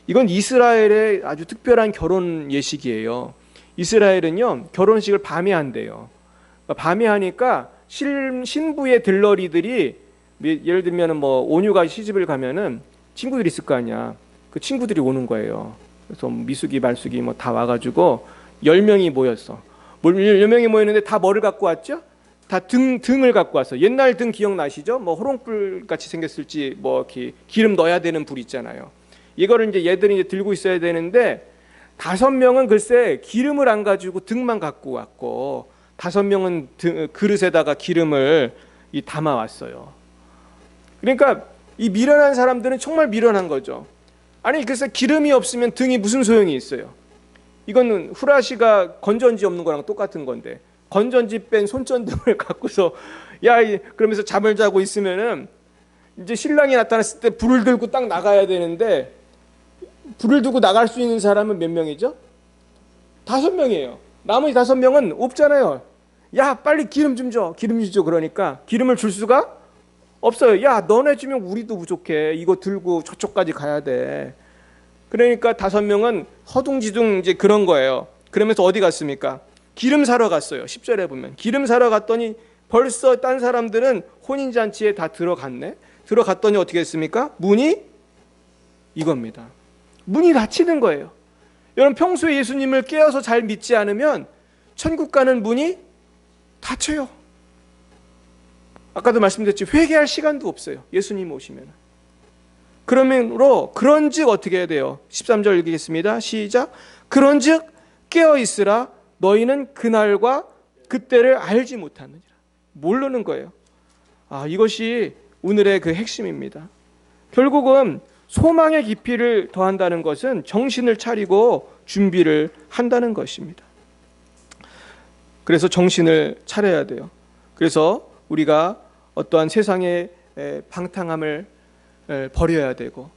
이건 이스라엘의 아주 특별한 결혼 예식이에요. 이스라엘은요 결혼식을 밤에 한대요. 밤에 하니까 신부의 들러리들이 예를 들면 뭐 온유가 시집을 가면은 친구들이 있을 거 아니야. 그 친구들이 오는 거예요. 그래서 미숙이 말숙이 뭐 다 와가지고 10명이 모였어. 10명이 모였는데 다 뭐를 갖고 왔죠? 다 등을 갖고 왔어. 옛날 등 기억나시죠? 뭐 호롱불 같이 생겼을지 뭐 기름 넣어야 되는 불 있잖아요. 이거를 이제 얘들이 이제 들고 있어야 되는데 5명은 글쎄 기름을 안 가지고 등만 갖고 왔고 5명은 그릇에다가 기름을 담아 왔어요. 그러니까 이 미련한 사람들은 정말 미련한 거죠. 아니 글쎄 기름이 없으면 등이 무슨 소용이 있어요. 이거는 후라시가 건전지 없는 거랑 똑같은 건데 건전지 뺀 손전등을 갖고서 그러면서 잠을 자고 있으면은 이제 신랑이 나타났을 때 불을 들고 딱 나가야 되는데 불을 두고 나갈 수 있는 사람은 몇 명이죠? 5명이에요. 나머지 5명은 없잖아요. 야 빨리 기름 좀 줘. 기름 좀 줘. 그러니까 기름을 줄 수가 없어요. 야 너네 주면 우리도 부족해. 이거 들고 저쪽까지 가야 돼. 그러니까 5명은 허둥지둥 이제 그런 거예요. 그러면서 어디 갔습니까? 기름 사러 갔어요. 10절에 보면 기름 사러 갔더니 벌써 딴 사람들은 혼인잔치에 다 들어갔네. 들어갔더니 어떻게 했습니까? 문이 이겁니다. 문이 닫히는 거예요. 여러분, 평소에 예수님을 깨어서 잘 믿지 않으면 천국 가는 문이 닫혀요. 아까도 말씀드렸지, 회개할 시간도 없어요. 예수님 오시면. 그러므로 그런즉 어떻게 해야 돼요? 13절 읽겠습니다. 시작. 그런즉 깨어 있으라. 너희는 그날과 그때를 알지 못하느니라. 모르는 거예요. 이것이 오늘의 그 핵심입니다. 결국은 소망의 깊이를 더한다는 것은 정신을 차리고 준비를 한다는 것입니다. 그래서 정신을 차려야 돼요. 그래서 우리가 어떠한 세상의 방탕함을 버려야 되고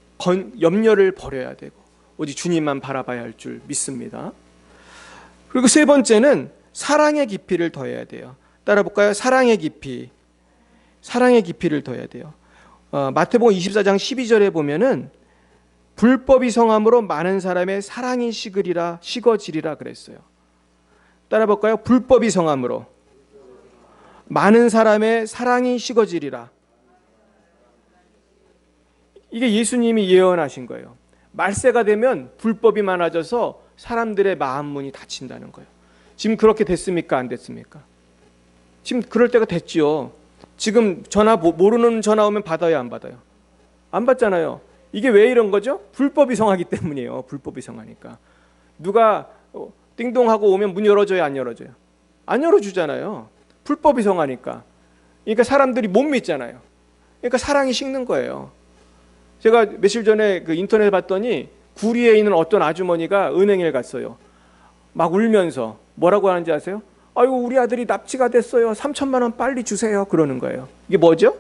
염려를 버려야 되고 오직 주님만 바라봐야 할 줄 믿습니다. 그리고 세 번째는 사랑의 깊이를 더해야 돼요. 따라 볼까요? 사랑의 깊이. 사랑의 깊이를 더해야 돼요. 마태복음 24장 12절에 보면은 불법이 성함으로 많은 사람의 사랑이 식어지리라 그랬어요. 따라 볼까요? 불법이 성함으로 많은 사람의 사랑이 식어지리라. 이게 예수님이 예언하신 거예요. 말세가 되면 불법이 많아져서 사람들의 마음 문이 닫힌다는 거예요. 지금 그렇게 됐습니까? 안 됐습니까? 지금 그럴 때가 됐지요. 지금 전화 모르는 전화 오면 받아요, 안 받아요? 안 받잖아요. 이게 왜 이런 거죠? 불법이 성하기 때문이에요. 불법이 성하니까. 누가 띵동하고 오면 문 열어줘요, 안 열어줘요? 안 열어주잖아요. 불법이 성하니까. 그러니까 사람들이 못 믿잖아요. 그러니까 사랑이 식는 거예요. 제가 며칠 전에 그 인터넷에 봤더니 구리에 있는 어떤 아주머니가 은행에 갔어요. 막 울면서 뭐라고 하는지 아세요? 아이고, 우리 아들이 납치가 됐어요. 3천만 원 빨리 주세요. 그러는 거예요. 이게 뭐죠?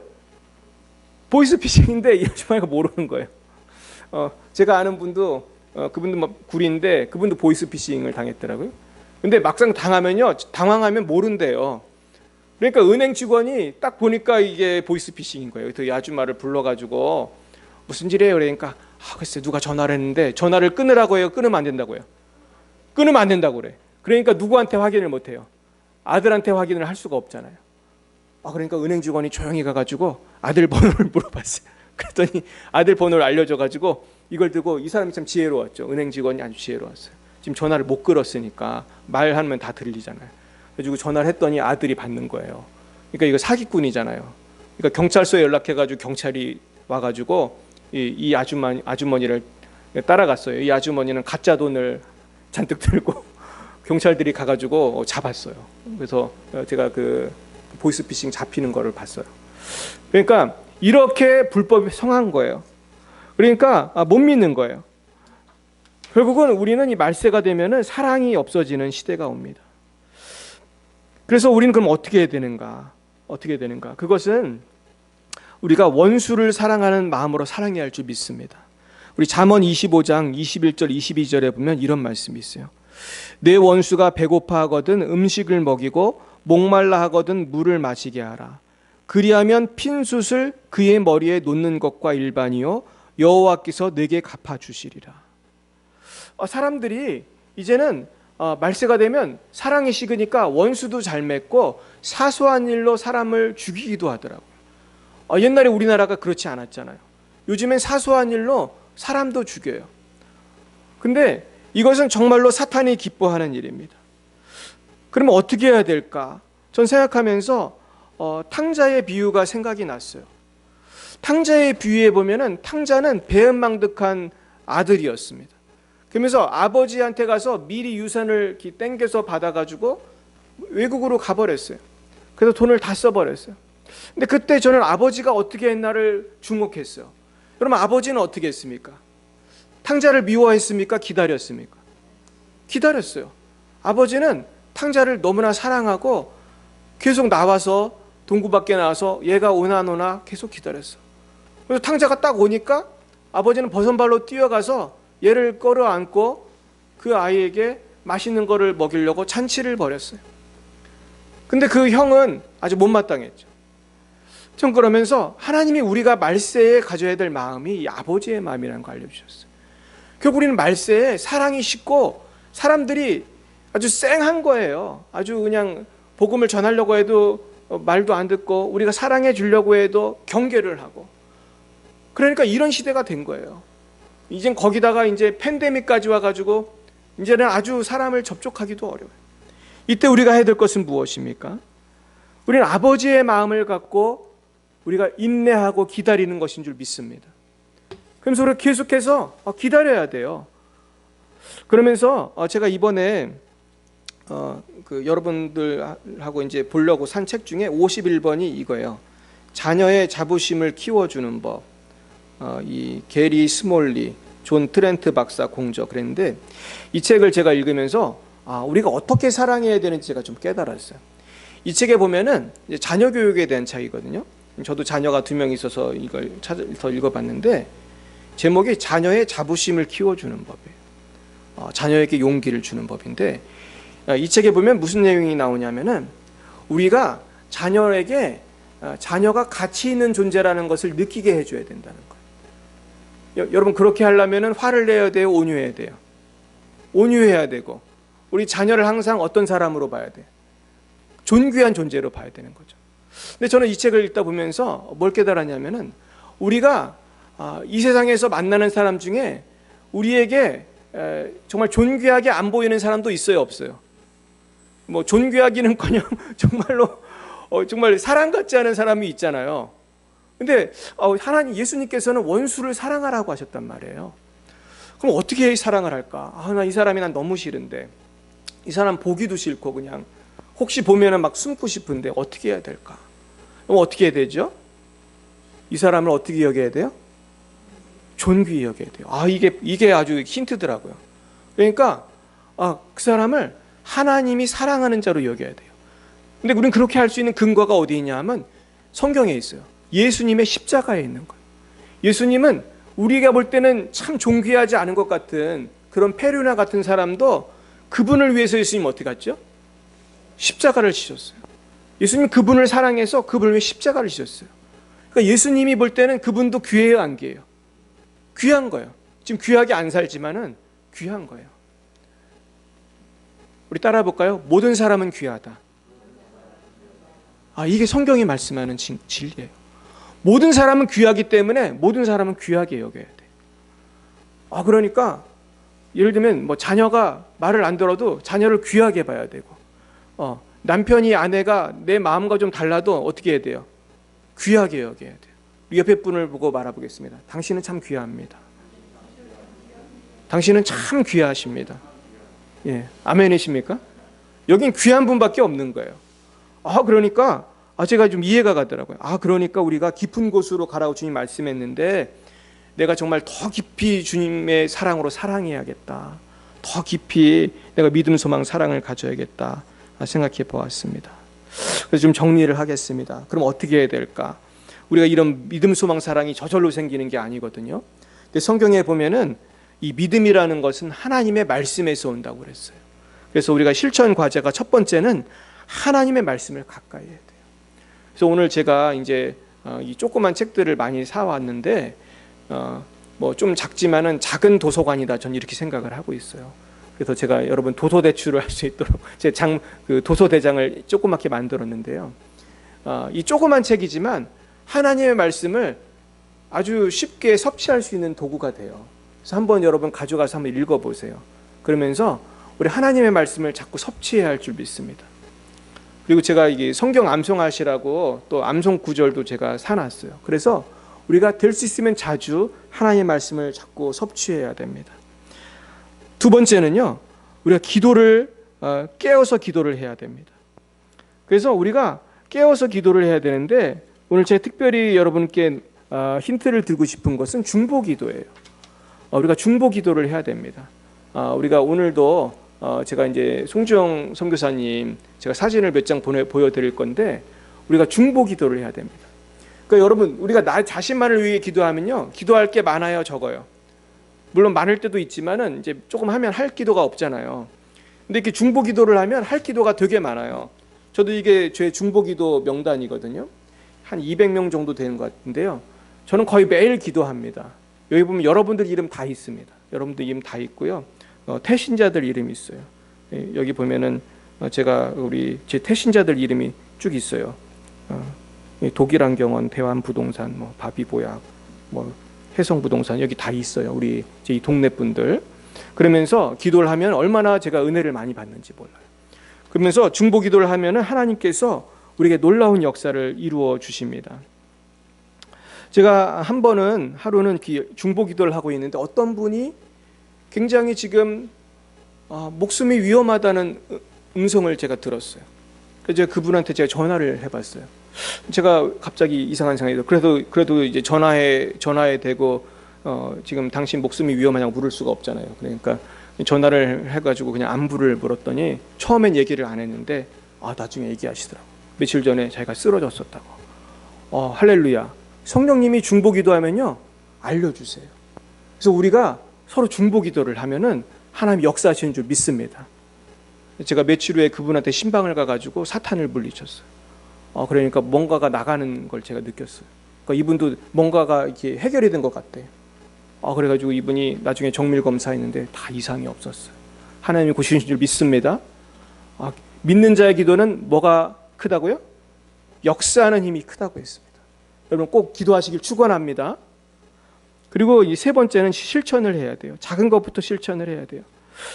보이스피싱인데 이 아주머니가 모르는 거예요. 제가 아는 분도 그분도 구리인데 그분도 보이스피싱을 당했더라고요. 근데 막상 당하면요, 당황하면 모른대요. 그러니까 은행 직원이 딱 보니까 이게 보이스피싱인 거예요. 그래서 이 아줌마를 불러가지고 무슨 일이에요? 그러니까 글쎄 누가 전화를 했는데 전화를 끊으라고 해요. 끊으면 안 된다고요. 끊으면 안 된다고 그래. 그러니까 누구한테 확인을 못 해요. 아들한테 확인을 할 수가 없잖아요. 그러니까 은행 직원이 조용히 가가지고 아들 번호를 물어봤어요. 그랬더니 아들 번호를 알려줘가지고 이걸 듣고 이 사람이 참 지혜로웠죠. 은행 직원이 아주 지혜로웠어요. 지금 전화를 못 걸었으니까 말하면 다 들리잖아요. 그래가지고 전화를 했더니 아들이 받는 거예요. 그러니까 이거 사기꾼이잖아요. 그러니까 경찰서에 연락해가지고 경찰이 와가지고 이 아주머니를 따라갔어요. 이 아주머니는 가짜 돈을 잔뜩 들고 경찰들이 가가지고 잡았어요. 그래서 제가 그 보이스피싱 잡히는 거를 봤어요. 그러니까 이렇게 불법이 성한 거예요. 그러니까 못 믿는 거예요. 결국은 우리는 이 말세가 되면은 사랑이 없어지는 시대가 옵니다. 그래서 우리는 그럼 어떻게 해야 되는가? 어떻게 해야 되는가? 그것은 우리가 원수를 사랑하는 마음으로 사랑해야 할 줄 믿습니다. 우리 잠언 25장 21절 22절에 보면 이런 말씀이 있어요. 내 원수가 배고파 하거든 음식을 먹이고 목말라 하거든 물을 마시게 하라. 그리하면 핀숯을 그의 머리에 놓는 것과 일반이요 여호와께서 내게 갚아주시리라. 사람들이 이제는 말세가 되면 사랑이 식으니까 원수도 잘 맺고 사소한 일로 사람을 죽이기도 하더라고요. 옛날에 우리나라가 그렇지 않았잖아요. 요즘엔 사소한 일로 사람도 죽여요. 근데 이것은 정말로 사탄이 기뻐하는 일입니다. 그러면 어떻게 해야 될까? 전 생각하면서 탕자의 비유가 생각이 났어요. 탕자의 비유에 보면은 탕자는 배은망덕한 아들이었습니다. 그러면서 아버지한테 가서 미리 유산을 땡겨서 받아가지고 외국으로 가버렸어요. 그래서 돈을 다 써버렸어요. 근데 그때 저는 아버지가 어떻게 했나를 주목했어요. 그러면 아버지는 어떻게 했습니까? 탕자를 미워했습니까? 기다렸습니까? 기다렸어요. 아버지는 탕자를 너무나 사랑하고 계속 나와서 동구 밖에 나와서 얘가 오나 계속 기다렸어. 그래서 탕자가 딱 오니까 아버지는 버선발로 뛰어가서 얘를 끌어안고 그 아이에게 맛있는 거를 먹이려고 잔치를 벌였어요. 근데 그 형은 아주 못마땅했죠. 전 그러면서 하나님이 우리가 말세에 가져야 될 마음이 이 아버지의 마음이라는 걸 알려주셨어요. 결국 우리는 말세에 사랑이 식고 사람들이 아주 쌩한 거예요. 아주 그냥 복음을 전하려고 해도 말도 안 듣고, 우리가 사랑해 주려고 해도 경계를 하고, 그러니까 이런 시대가 된 거예요. 이젠 거기다가 이제 팬데믹까지 와가지고 이제는 아주 사람을 접촉하기도 어려워요. 이때 우리가 해야 될 것은 무엇입니까? 우리는 아버지의 마음을 갖고 우리가 인내하고 기다리는 것인 줄 믿습니다. 그러면서 우리가 계속해서 기다려야 돼요. 그러면서 제가 이번에 여러분들하고 이제 보려고 산 책 중에 51번이 이거예요. 자녀의 자부심을 키워주는 법. 이 게리 스몰리, 존 트렌트 박사 공저 그랬는데, 이 책을 제가 읽으면서 우리가 어떻게 사랑해야 되는지 제가 좀 깨달았어요. 이 책에 보면은 이제 자녀 교육에 대한 책이거든요. 저도 자녀가 2명 있어서 이걸 찾아서 읽어봤는데, 제목이 자녀의 자부심을 키워주는 법이에요. 자녀에게 용기를 주는 법인데, 이 책에 보면 무슨 내용이 나오냐면은, 우리가 자녀에게 자녀가 가치 있는 존재라는 것을 느끼게 해줘야 된다는 거예요. 여러분, 그렇게 하려면은 화를 내야 돼요, 온유해야 돼요? 온유해야 되고, 우리 자녀를 항상 어떤 사람으로 봐야 돼요? 존귀한 존재로 봐야 되는 거죠. 근데 저는 이 책을 읽다 보면서 뭘 깨달았냐면은, 우리가 이 세상에서 만나는 사람 중에 우리에게 정말 존귀하게 안 보이는 사람도 있어요, 없어요? 뭐 존귀하기는커녕 정말로 정말 사랑받지 않은 사람이 있잖아요. 근데 하나님, 예수님께서는 원수를 사랑하라고 하셨단 말이에요. 그럼 어떻게 사랑을 할까? 나 이 사람이 난 너무 싫은데, 이 사람 보기도 싫고 그냥 혹시 보면은 막 숨고 싶은데 어떻게 해야 될까? 그럼 어떻게 해야 되죠? 이 사람을 어떻게 여겨야 돼요? 존귀히 여겨야 돼요. 이게 아주 힌트더라고요. 그러니까 그 사람을 하나님이 사랑하는 자로 여겨야 돼요. 근데 우리는 그렇게 할 수 있는 근거가 어디 있냐 하면 성경에 있어요. 예수님의 십자가에 있는 거예요. 예수님은 우리가 볼 때는 참 존귀하지 않은 것 같은 그런 페류나 같은 사람도 그분을 위해서 예수님 어떻게 갔죠? 십자가를 지셨어요. 예수님 그분을 사랑해서 그분을 위해 십자가를 지셨어요. 그러니까 예수님이 볼 때는 그분도 귀해요, 안 귀해요? 귀한 거예요. 지금 귀하게 안 살지만은 귀한 거예요. 우리 따라 볼까요? 모든 사람은 귀하다. 이게 성경이 말씀하는 진리예요. 모든 사람은 귀하기 때문에 모든 사람은 귀하게 여겨야 돼요. 그러니까 예를 들면 뭐 자녀가 말을 안 들어도 자녀를 귀하게 봐야 되고, 남편이 아내가 내 마음과 좀 달라도 어떻게 해야 돼요? 귀하게 여겨야 돼요. 우리 옆에 분을 보고 말해보겠습니다. 당신은 참 귀합니다. 당신은 참 귀하십니다. 예, 아멘이십니까? 여긴 귀한 분밖에 없는 거예요. 그러니까 제가 좀 이해가 가더라고요. 그러니까 우리가 깊은 곳으로 가라고 주님 말씀했는데, 내가 정말 더 깊이 주님의 사랑으로 사랑해야겠다. 더 깊이 내가 믿음, 소망, 사랑을 가져야겠다 생각해 보았습니다. 그래서 좀 정리를 하겠습니다. 그럼 어떻게 해야 될까? 우리가 이런 믿음, 소망, 사랑이 저절로 생기는 게 아니거든요. 근데 성경에 보면은 이 믿음이라는 것은 하나님의 말씀에서 온다고 그랬어요. 그래서 우리가 실천 과제가 첫 번째는 하나님의 말씀을 가까이 해야 돼요. 그래서 오늘 제가 이제 이 조그만 책들을 많이 사왔는데, 뭐 좀 작지만은 작은 도서관이다, 전 이렇게 생각을 하고 있어요. 그래서 제가 여러분 도서 대출을 할 수 있도록 제 도서 대장을 조그맣게 만들었는데요. 이 조그만 책이지만 하나님의 말씀을 아주 쉽게 섭취할 수 있는 도구가 돼요. 그래서 한번 여러분 가져가서 한번 읽어보세요. 그러면서 우리 하나님의 말씀을 자꾸 섭취해야 할 줄 믿습니다. 그리고 제가 이게 성경 암송하시라고 또 암송 구절도 제가 사놨어요. 그래서 우리가 될 수 있으면 자주 하나님의 말씀을 자꾸 섭취해야 됩니다. 두 번째는요, 우리가 기도를 깨어서 기도를 해야 됩니다. 그래서 우리가 깨어서 기도를 해야 되는데, 오늘 제가 특별히 여러분께 힌트를 드리고 싶은 것은 중보기도예요. 우리가 중보기도를 해야 됩니다. 우리가 오늘도 제가 이제 송주영 선교사님 제가 사진을 몇 장 보여드릴 건데, 우리가 중보기도를 해야 됩니다. 그러니까 여러분, 우리가 나 자신만을 위해 기도하면요, 기도할 게 많아요, 적어요? 물론 많을 때도 있지만은 이제 조금 하면 할 기도가 없잖아요. 근데 이렇게 중보기도를 하면 할 기도가 되게 많아요. 저도 이게 제 중보기도 명단이거든요. 한 200명 정도 되는 것 같은데요. 저는 거의 매일 기도합니다. 여기 보면 여러분들 이름 다 있습니다. 여러분들 이름 다 있고요. 태신자들 이름이 있어요. 여기 보면은 제가 우리 제 태신자들 이름이 쭉 있어요. 독일안경원, 대환부동산, 뭐 바비보약, 뭐 해성부동산 여기 다 있어요. 우리 이 동네 분들. 그러면서 기도를 하면 얼마나 제가 은혜를 많이 받는지 몰라요. 그러면서 중보기도를 하면은 하나님께서 우리에게 놀라운 역사를 이루어 주십니다. 제가 한 번은 하루는 중보기도를 하고 있는데 어떤 분이 굉장히 지금 목숨이 위험하다는 음성을 제가 들었어요. 그래서 그분한테 제가 전화를 해봤어요. 제가 갑자기 이상한 생각이 들어요. 그래도 이제 전화에 대고 지금 당신 목숨이 위험하냐고 물을 수가 없잖아요. 그러니까 전화를 해가지고 그냥 안부를 물었더니 처음엔 얘기를 안 했는데 나중에 얘기하시더라고. 며칠 전에 자기가 쓰러졌었다고. 할렐루야. 성령님이 중보기도하면요 알려주세요. 그래서 우리가 서로 중보기도를 하면은 하나님 역사하시는 줄 믿습니다. 제가 며칠 후에 그분한테 신방을 가가지고 사탄을 물리쳤어요. 그러니까 뭔가가 나가는 걸 제가 느꼈어요. 그러니까 이분도 뭔가가 이렇게 해결이 된 것 같대요. 그래가지고 이분이 나중에 정밀 검사했는데 다 이상이 없었어요. 하나님이 고치신 줄 믿습니다. 믿는 자의 기도는 뭐가 크다고요? 역사하는 힘이 크다고 했습니다. 여러분 꼭 기도하시길 축원합니다. 그리고 이 세 번째는 실천을 해야 돼요. 작은 것부터 실천을 해야 돼요.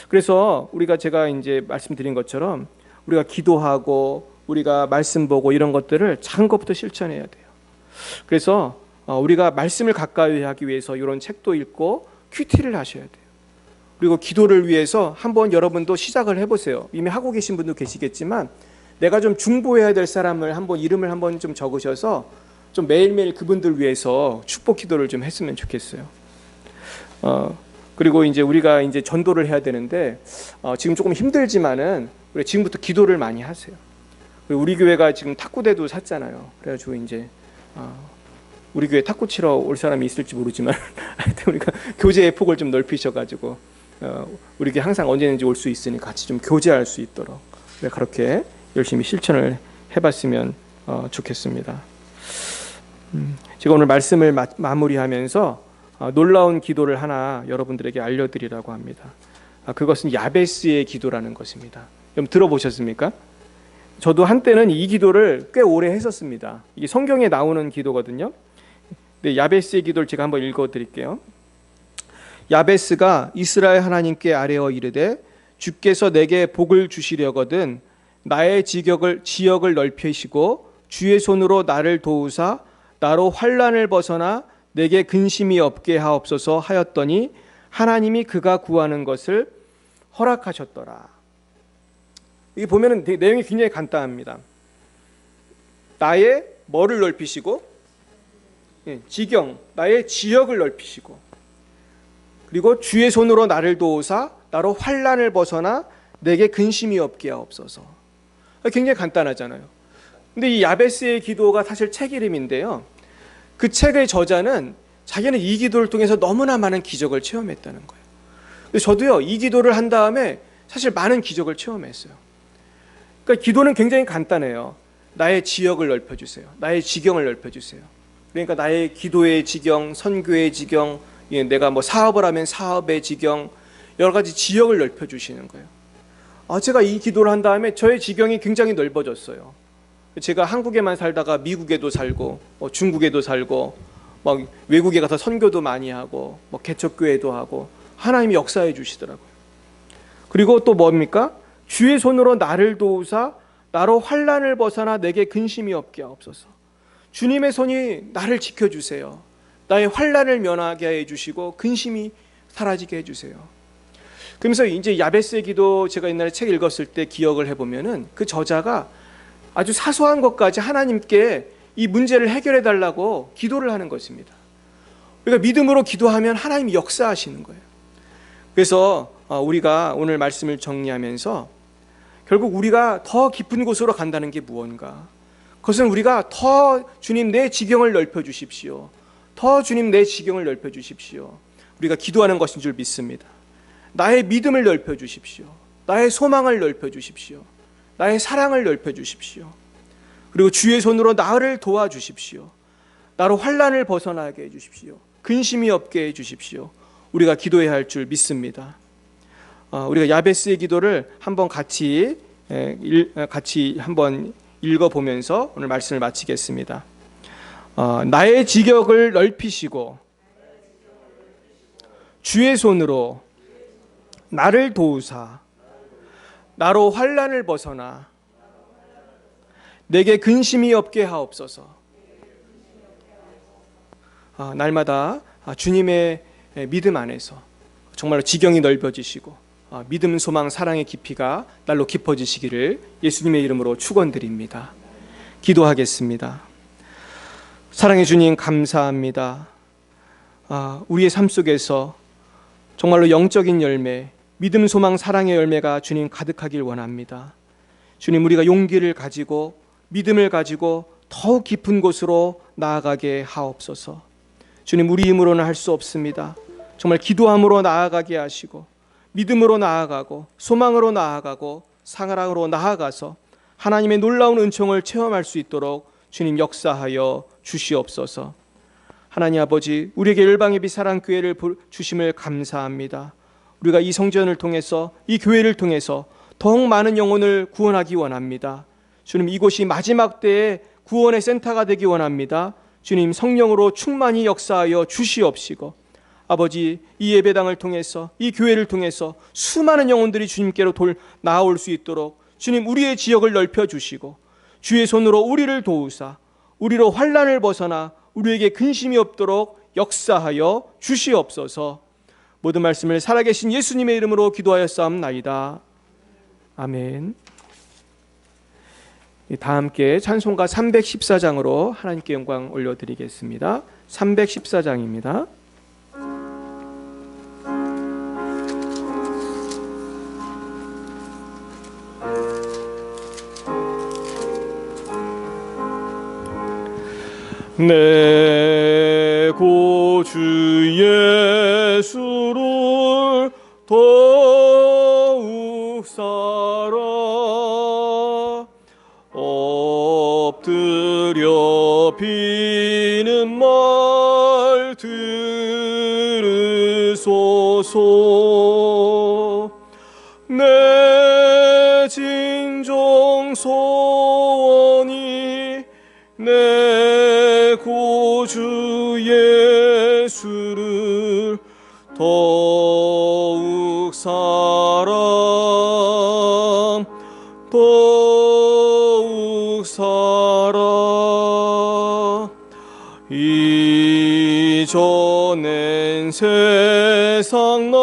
그래서 제가 이제 말씀드린 것처럼 우리가 기도하고 우리가 말씀 보고 이런 것들을 작은 것부터 실천해야 돼요. 그래서 우리가 말씀을 가까이 하기 위해서 이런 책도 읽고 큐티를 하셔야 돼요. 그리고 기도를 위해서 한번 여러분도 시작을 해보세요. 이미 하고 계신 분도 계시겠지만 내가 좀 중보해야 될 사람을 한번 이름을 한번 좀 적으셔서 좀 매일매일 그분들 위해서 축복 기도를 좀 했으면 좋겠어요. 그리고 이제 우리가 이제 전도를 해야 되는데 지금 조금 힘들지만은 우리 지금부터 기도를 많이 하세요. 우리 교회가 지금 탁구대도 샀잖아요. 그래가지고 이제 우리 교회 탁구 치러 올 사람이 있을지 모르지만 하여튼 우리가 교제의 폭을 좀 넓히셔가지고 우리 교회 항상 언제든지 올 수 있으니 같이 좀 교제할 수 있도록 그렇게 열심히 실천을 해봤으면 좋겠습니다. 제가 오늘 말씀을 마무리하면서 놀라운 기도를 하나 여러분들에게 알려드리라고 합니다. 그것은 야베스의 기도라는 것입니다. 여러분 들어보셨습니까? 저도 한때는 이 기도를 꽤 오래 했었습니다. 이게 성경에 나오는 기도거든요. 네, 야베스의 기도를 제가 한번 읽어드릴게요. 야베스가 이스라엘 하나님께 아뢰어 이르되 주께서 내게 복을 주시려거든 나의 지역을 넓히시고 주의 손으로 나를 도우사 나로 환난을 벗어나 내게 근심이 없게 하옵소서 하였더니 하나님이 그가 구하는 것을 허락하셨더라. 이게 보면은 내용이 굉장히 간단합니다. 나의 뭐를 넓히시고 나의 지역을 넓히시고 그리고 주의 손으로 나를 도우사 나로 환난을 벗어나 내게 근심이 없게 하옵소서. 굉장히 간단하잖아요. 근데 이 야베스의 기도가 사실 책 이름인데요. 그 책의 저자는 자기는 이 기도를 통해서 너무나 많은 기적을 체험했다는 거예요. 그래서 저도요 이 기도를 한 다음에 사실 많은 기적을 체험했어요. 그러니까 기도는 굉장히 간단해요. 나의 지역을 넓혀주세요. 나의 지경을 넓혀주세요. 그러니까 나의 기도의 지경, 선교의 지경, 내가 뭐 사업을 하면 사업의 지경, 여러 가지 지역을 넓혀주시는 거예요. 제가 이 기도를 한 다음에 저의 지경이 굉장히 넓어졌어요. 제가 한국에만 살다가 미국에도 살고 중국에도 살고 막 외국에 가서 선교도 많이 하고 개척교회도 하고 하나님이 역사해 주시더라고요. 그리고 또 뭡니까? 주의 손으로 나를 도우사 나로 환난을 벗어나 내게 근심이 없게 하옵소서. 주님의 손이 나를 지켜주세요. 나의 환난을 면하게 해주시고 근심이 사라지게 해주세요. 그러면서 이제 야베스의 기도 제가 옛날에 책 읽었을 때 기억을 해보면은 그 저자가 아주 사소한 것까지 하나님께 이 문제를 해결해 달라고 기도를 하는 것입니다. 그러니까 믿음으로 기도하면 하나님이 역사하시는 거예요. 그래서 우리가 오늘 말씀을 정리하면서 결국 우리가 더 깊은 곳으로 간다는 게 무언가? 그것은 우리가 더 주님 내 지경을 넓혀 주십시오. 더 주님 내 지경을 넓혀 주십시오. 우리가 기도하는 것인 줄 믿습니다. 나의 믿음을 넓혀 주십시오. 나의 소망을 넓혀 주십시오. 나의 사랑을 넓혀 주십시오. 그리고 주의 손으로 나를 도와주십시오. 나로 환난을 벗어나게 해 주십시오. 근심이 없게 해 주십시오. 우리가 기도해야 할 줄 믿습니다. 우리가 야베스의 기도를 한번 같이 한번 읽어보면서 오늘 말씀을 마치겠습니다. 나의 지경을 넓히시고 주의 손으로 나를 도우사 나로 환난을 벗어나 내게 근심이 없게 하옵소서. 날마다 주님의 믿음 안에서 정말로 지경이 넓어지시고 믿음, 소망, 사랑의 깊이가 날로 깊어지시기를 예수님의 이름으로 축원드립니다. 기도하겠습니다. 사랑의 주님, 감사합니다. 우리의 삶 속에서 정말로 영적인 열매, 믿음, 소망, 사랑의 열매가 주님 가득하길 원합니다. 주님, 우리가 용기를 가지고 믿음을 가지고 더욱 깊은 곳으로 나아가게 하옵소서. 주님, 우리 힘으로는 할 수 없습니다. 정말 기도함으로 나아가게 하시고 믿음으로 나아가고 소망으로 나아가고 사랑으로 나아가서 하나님의 놀라운 은총을 체험할 수 있도록 주님 역사하여 주시옵소서. 하나님 아버지, 우리에게 열방의 빛 사랑교회를 주심을 감사합니다. 우리가 이 성전을 통해서, 이 교회를 통해서 더욱 많은 영혼을 구원하기 원합니다. 주님, 이곳이 마지막 때의 구원의 센터가 되기 원합니다. 주님, 성령으로 충만히 역사하여 주시옵시고 아버지, 이 예배당을 통해서, 이 교회를 통해서 수많은 영혼들이 주님께로 나아올 수 있도록 주님, 우리의 지역을 넓혀주시고 주의 손으로 우리를 도우사 우리로 환난을 벗어나 우리에게 근심이 없도록 역사하여 주시옵소서. 모든 말씀을 살아계신 예수님의 이름으로 기도하였사옵나이다. 아멘. 다 함께 찬송가 314장으로 하나님께 영광 올려드리겠습니다. 314장입니다. 내 구주 예수를 더욱 사랑 엎드려 비는 말 들으소서. 내 진정 소원이 내 구주 예수를 더욱 사랑 더욱 사랑. 이전엔 세상 나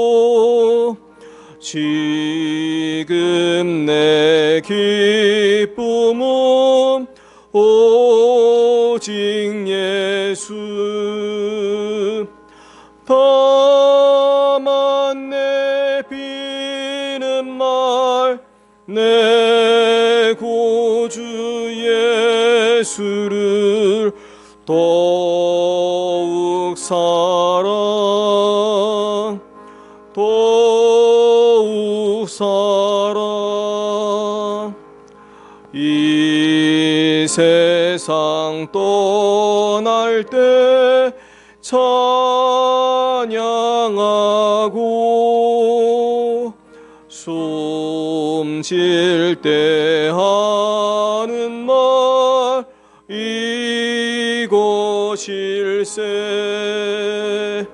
기뻤어도 지금 내 기쁨은 오직 예수. 다만 내 비는 말 내 구주 예수를 더욱 사랑 더욱 사랑. 이 세상 떠날 때 찬양하고 숨질 때 하는 말 이것일세.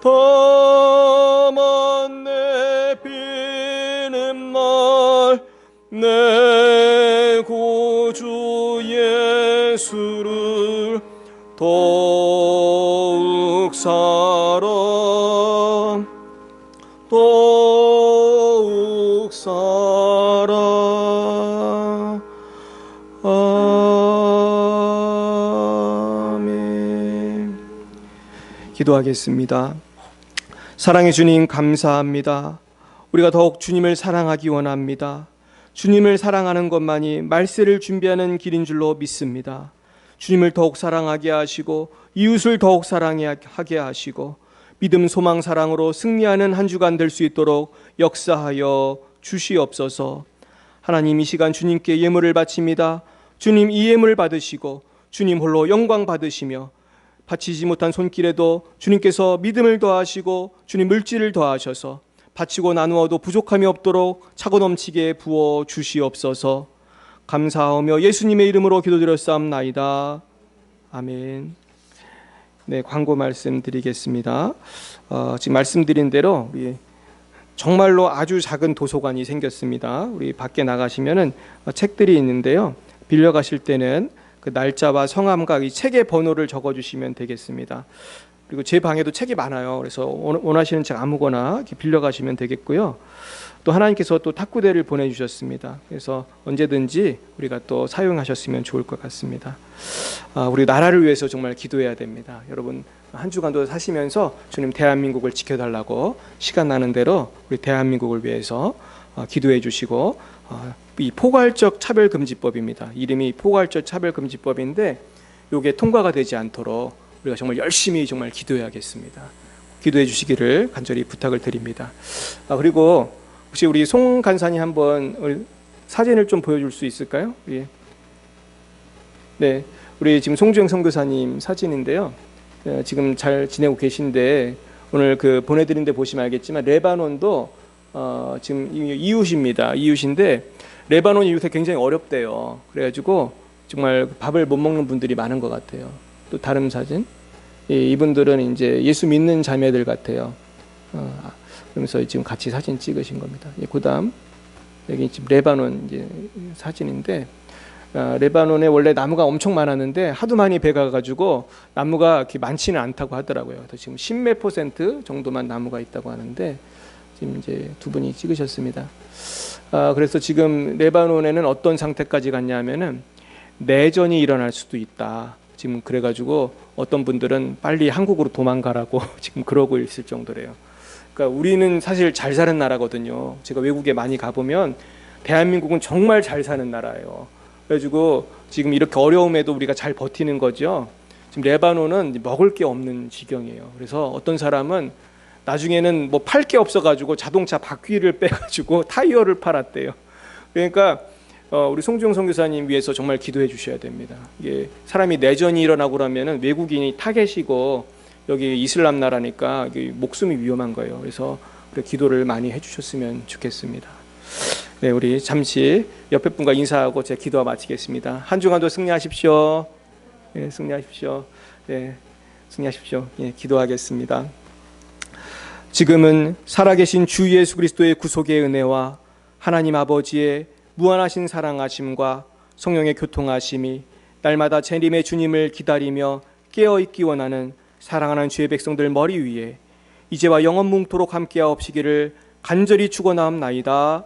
다만 내 비는 말 내 구주 예수를 더욱 사랑 더욱 사랑. 아멘. 기도하겠습니다. 사랑의 주님, 감사합니다. 우리가 더욱 주님을 사랑하기 원합니다. 주님을 사랑하는 것만이 말세를 준비하는 길인 줄로 믿습니다. 주님을 더욱 사랑하게 하시고 이웃을 더욱 사랑하게 하시고 믿음, 소망, 사랑으로 승리하는 한 주간 될 수 있도록 역사하여 주시옵소서. 하나님, 이 시간 주님께 예물을 바칩니다. 주님, 이 예물을 받으시고 주님 홀로 영광 받으시며 바치지 못한 손길에도 주님께서 믿음을 더하시고 주님 물질을 더하셔서 바치고 나누어도 부족함이 없도록 차고 넘치게 부어 주시옵소서. 감사하며 예수님의 이름으로 기도드렸사옵나이다. 아멘. 네, 광고 말씀드리겠습니다. 지금 말씀드린 대로 우리 정말로 아주 작은 도서관이 생겼습니다. 우리 밖에 나가시면은 책들이 있는데요. 빌려 가실 때는 그 날짜와 성함과 이 책의 번호를 적어주시면 되겠습니다. 그리고 제 방에도 책이 많아요. 그래서 원하시는 책 아무거나 이렇게 빌려 가시면 되겠고요. 또 하나님께서 또 탁구대를 보내주셨습니다. 그래서 언제든지 우리가 또 사용하셨으면 좋을 것 같습니다. 우리 나라를 위해서 정말 기도해야 됩니다. 여러분 한 주간도 사시면서 주님 대한민국을 지켜달라고 시간 나는 대로 우리 대한민국을 위해서 기도해 주시고, 이 포괄적 차별금지법입니다. 이름이 포괄적 차별금지법인데 이게 통과가 되지 않도록 우리가 정말 열심히 정말 기도해야겠습니다. 기도해 주시기를 간절히 부탁을 드립니다. 그리고 혹시 우리 송 간사님 한번 사진을 좀 보여줄 수 있을까요? 예. 네, 우리 지금 송주영 선교사님 사진인데요. 지금 잘 지내고 계신데 오늘 그 보내드린 데 보시면 알겠지만 레바논도 지금 이웃입니다. 이웃인데 레바논이 요새 굉장히 어렵대요. 그래가지고 정말 밥을 못 먹는 분들이 많은 것 같아요. 또 다른 사진, 이분들은 이제 예수 믿는 자매들 같아요. 그러면서 지금 같이 사진 찍으신 겁니다. 그다음 여기 지금 레바논 이제 사진인데, 레바논에 원래 나무가 엄청 많았는데 하도 많이 배가 가지고 나무가 그렇게 많지는 않다고 하더라고요. 그래서 지금 10몇 % 정도만 나무가 있다고 하는데 지금 이제 두 분이 찍으셨습니다. 그래서 지금 레바논에는 어떤 상태까지 갔냐면은 내전이 일어날 수도 있다. 지금 그래가지고 어떤 분들은 빨리 한국으로 도망가라고 지금 그러고 있을 정도래요. 그러니까 우리는 사실 잘 사는 나라거든요. 제가 외국에 많이 가보면 대한민국은 정말 잘 사는 나라예요. 그래가지고 지금 이렇게 어려움에도 우리가 잘 버티는 거죠. 지금 레바논은 먹을 게 없는 지경이에요. 그래서 어떤 사람은 나중에는 뭐 팔 게 없어가지고 자동차 바퀴를 빼가지고 타이어를 팔았대요. 그러니까 우리 송주영 선교사님 위해서 정말 기도해 주셔야 됩니다. 이게 사람이 내전이 일어나고 그러면은 외국인이 타겟이고 여기 이슬람 나라니까 목숨이 위험한 거예요. 그래서 기도를 많이 해주셨으면 좋겠습니다. 네, 우리 잠시 옆에 분과 인사하고 제 기도와 마치겠습니다. 한 주간도 승리하십시오. 네, 승리하십시오. 네, 승리하십시오. 예, 기도하겠습니다. 지금은 살아계신 주 예수 그리스도의 구속의 은혜와 하나님 아버지의 무한하신 사랑하심과 성령의 교통하심이 날마다 재림의 주님을 기다리며 깨어있기 원하는 사랑하는 주의 백성들 머리 위에 이제와 영원 뭉토록 함께하옵시기를 간절히 축원하옵나이다.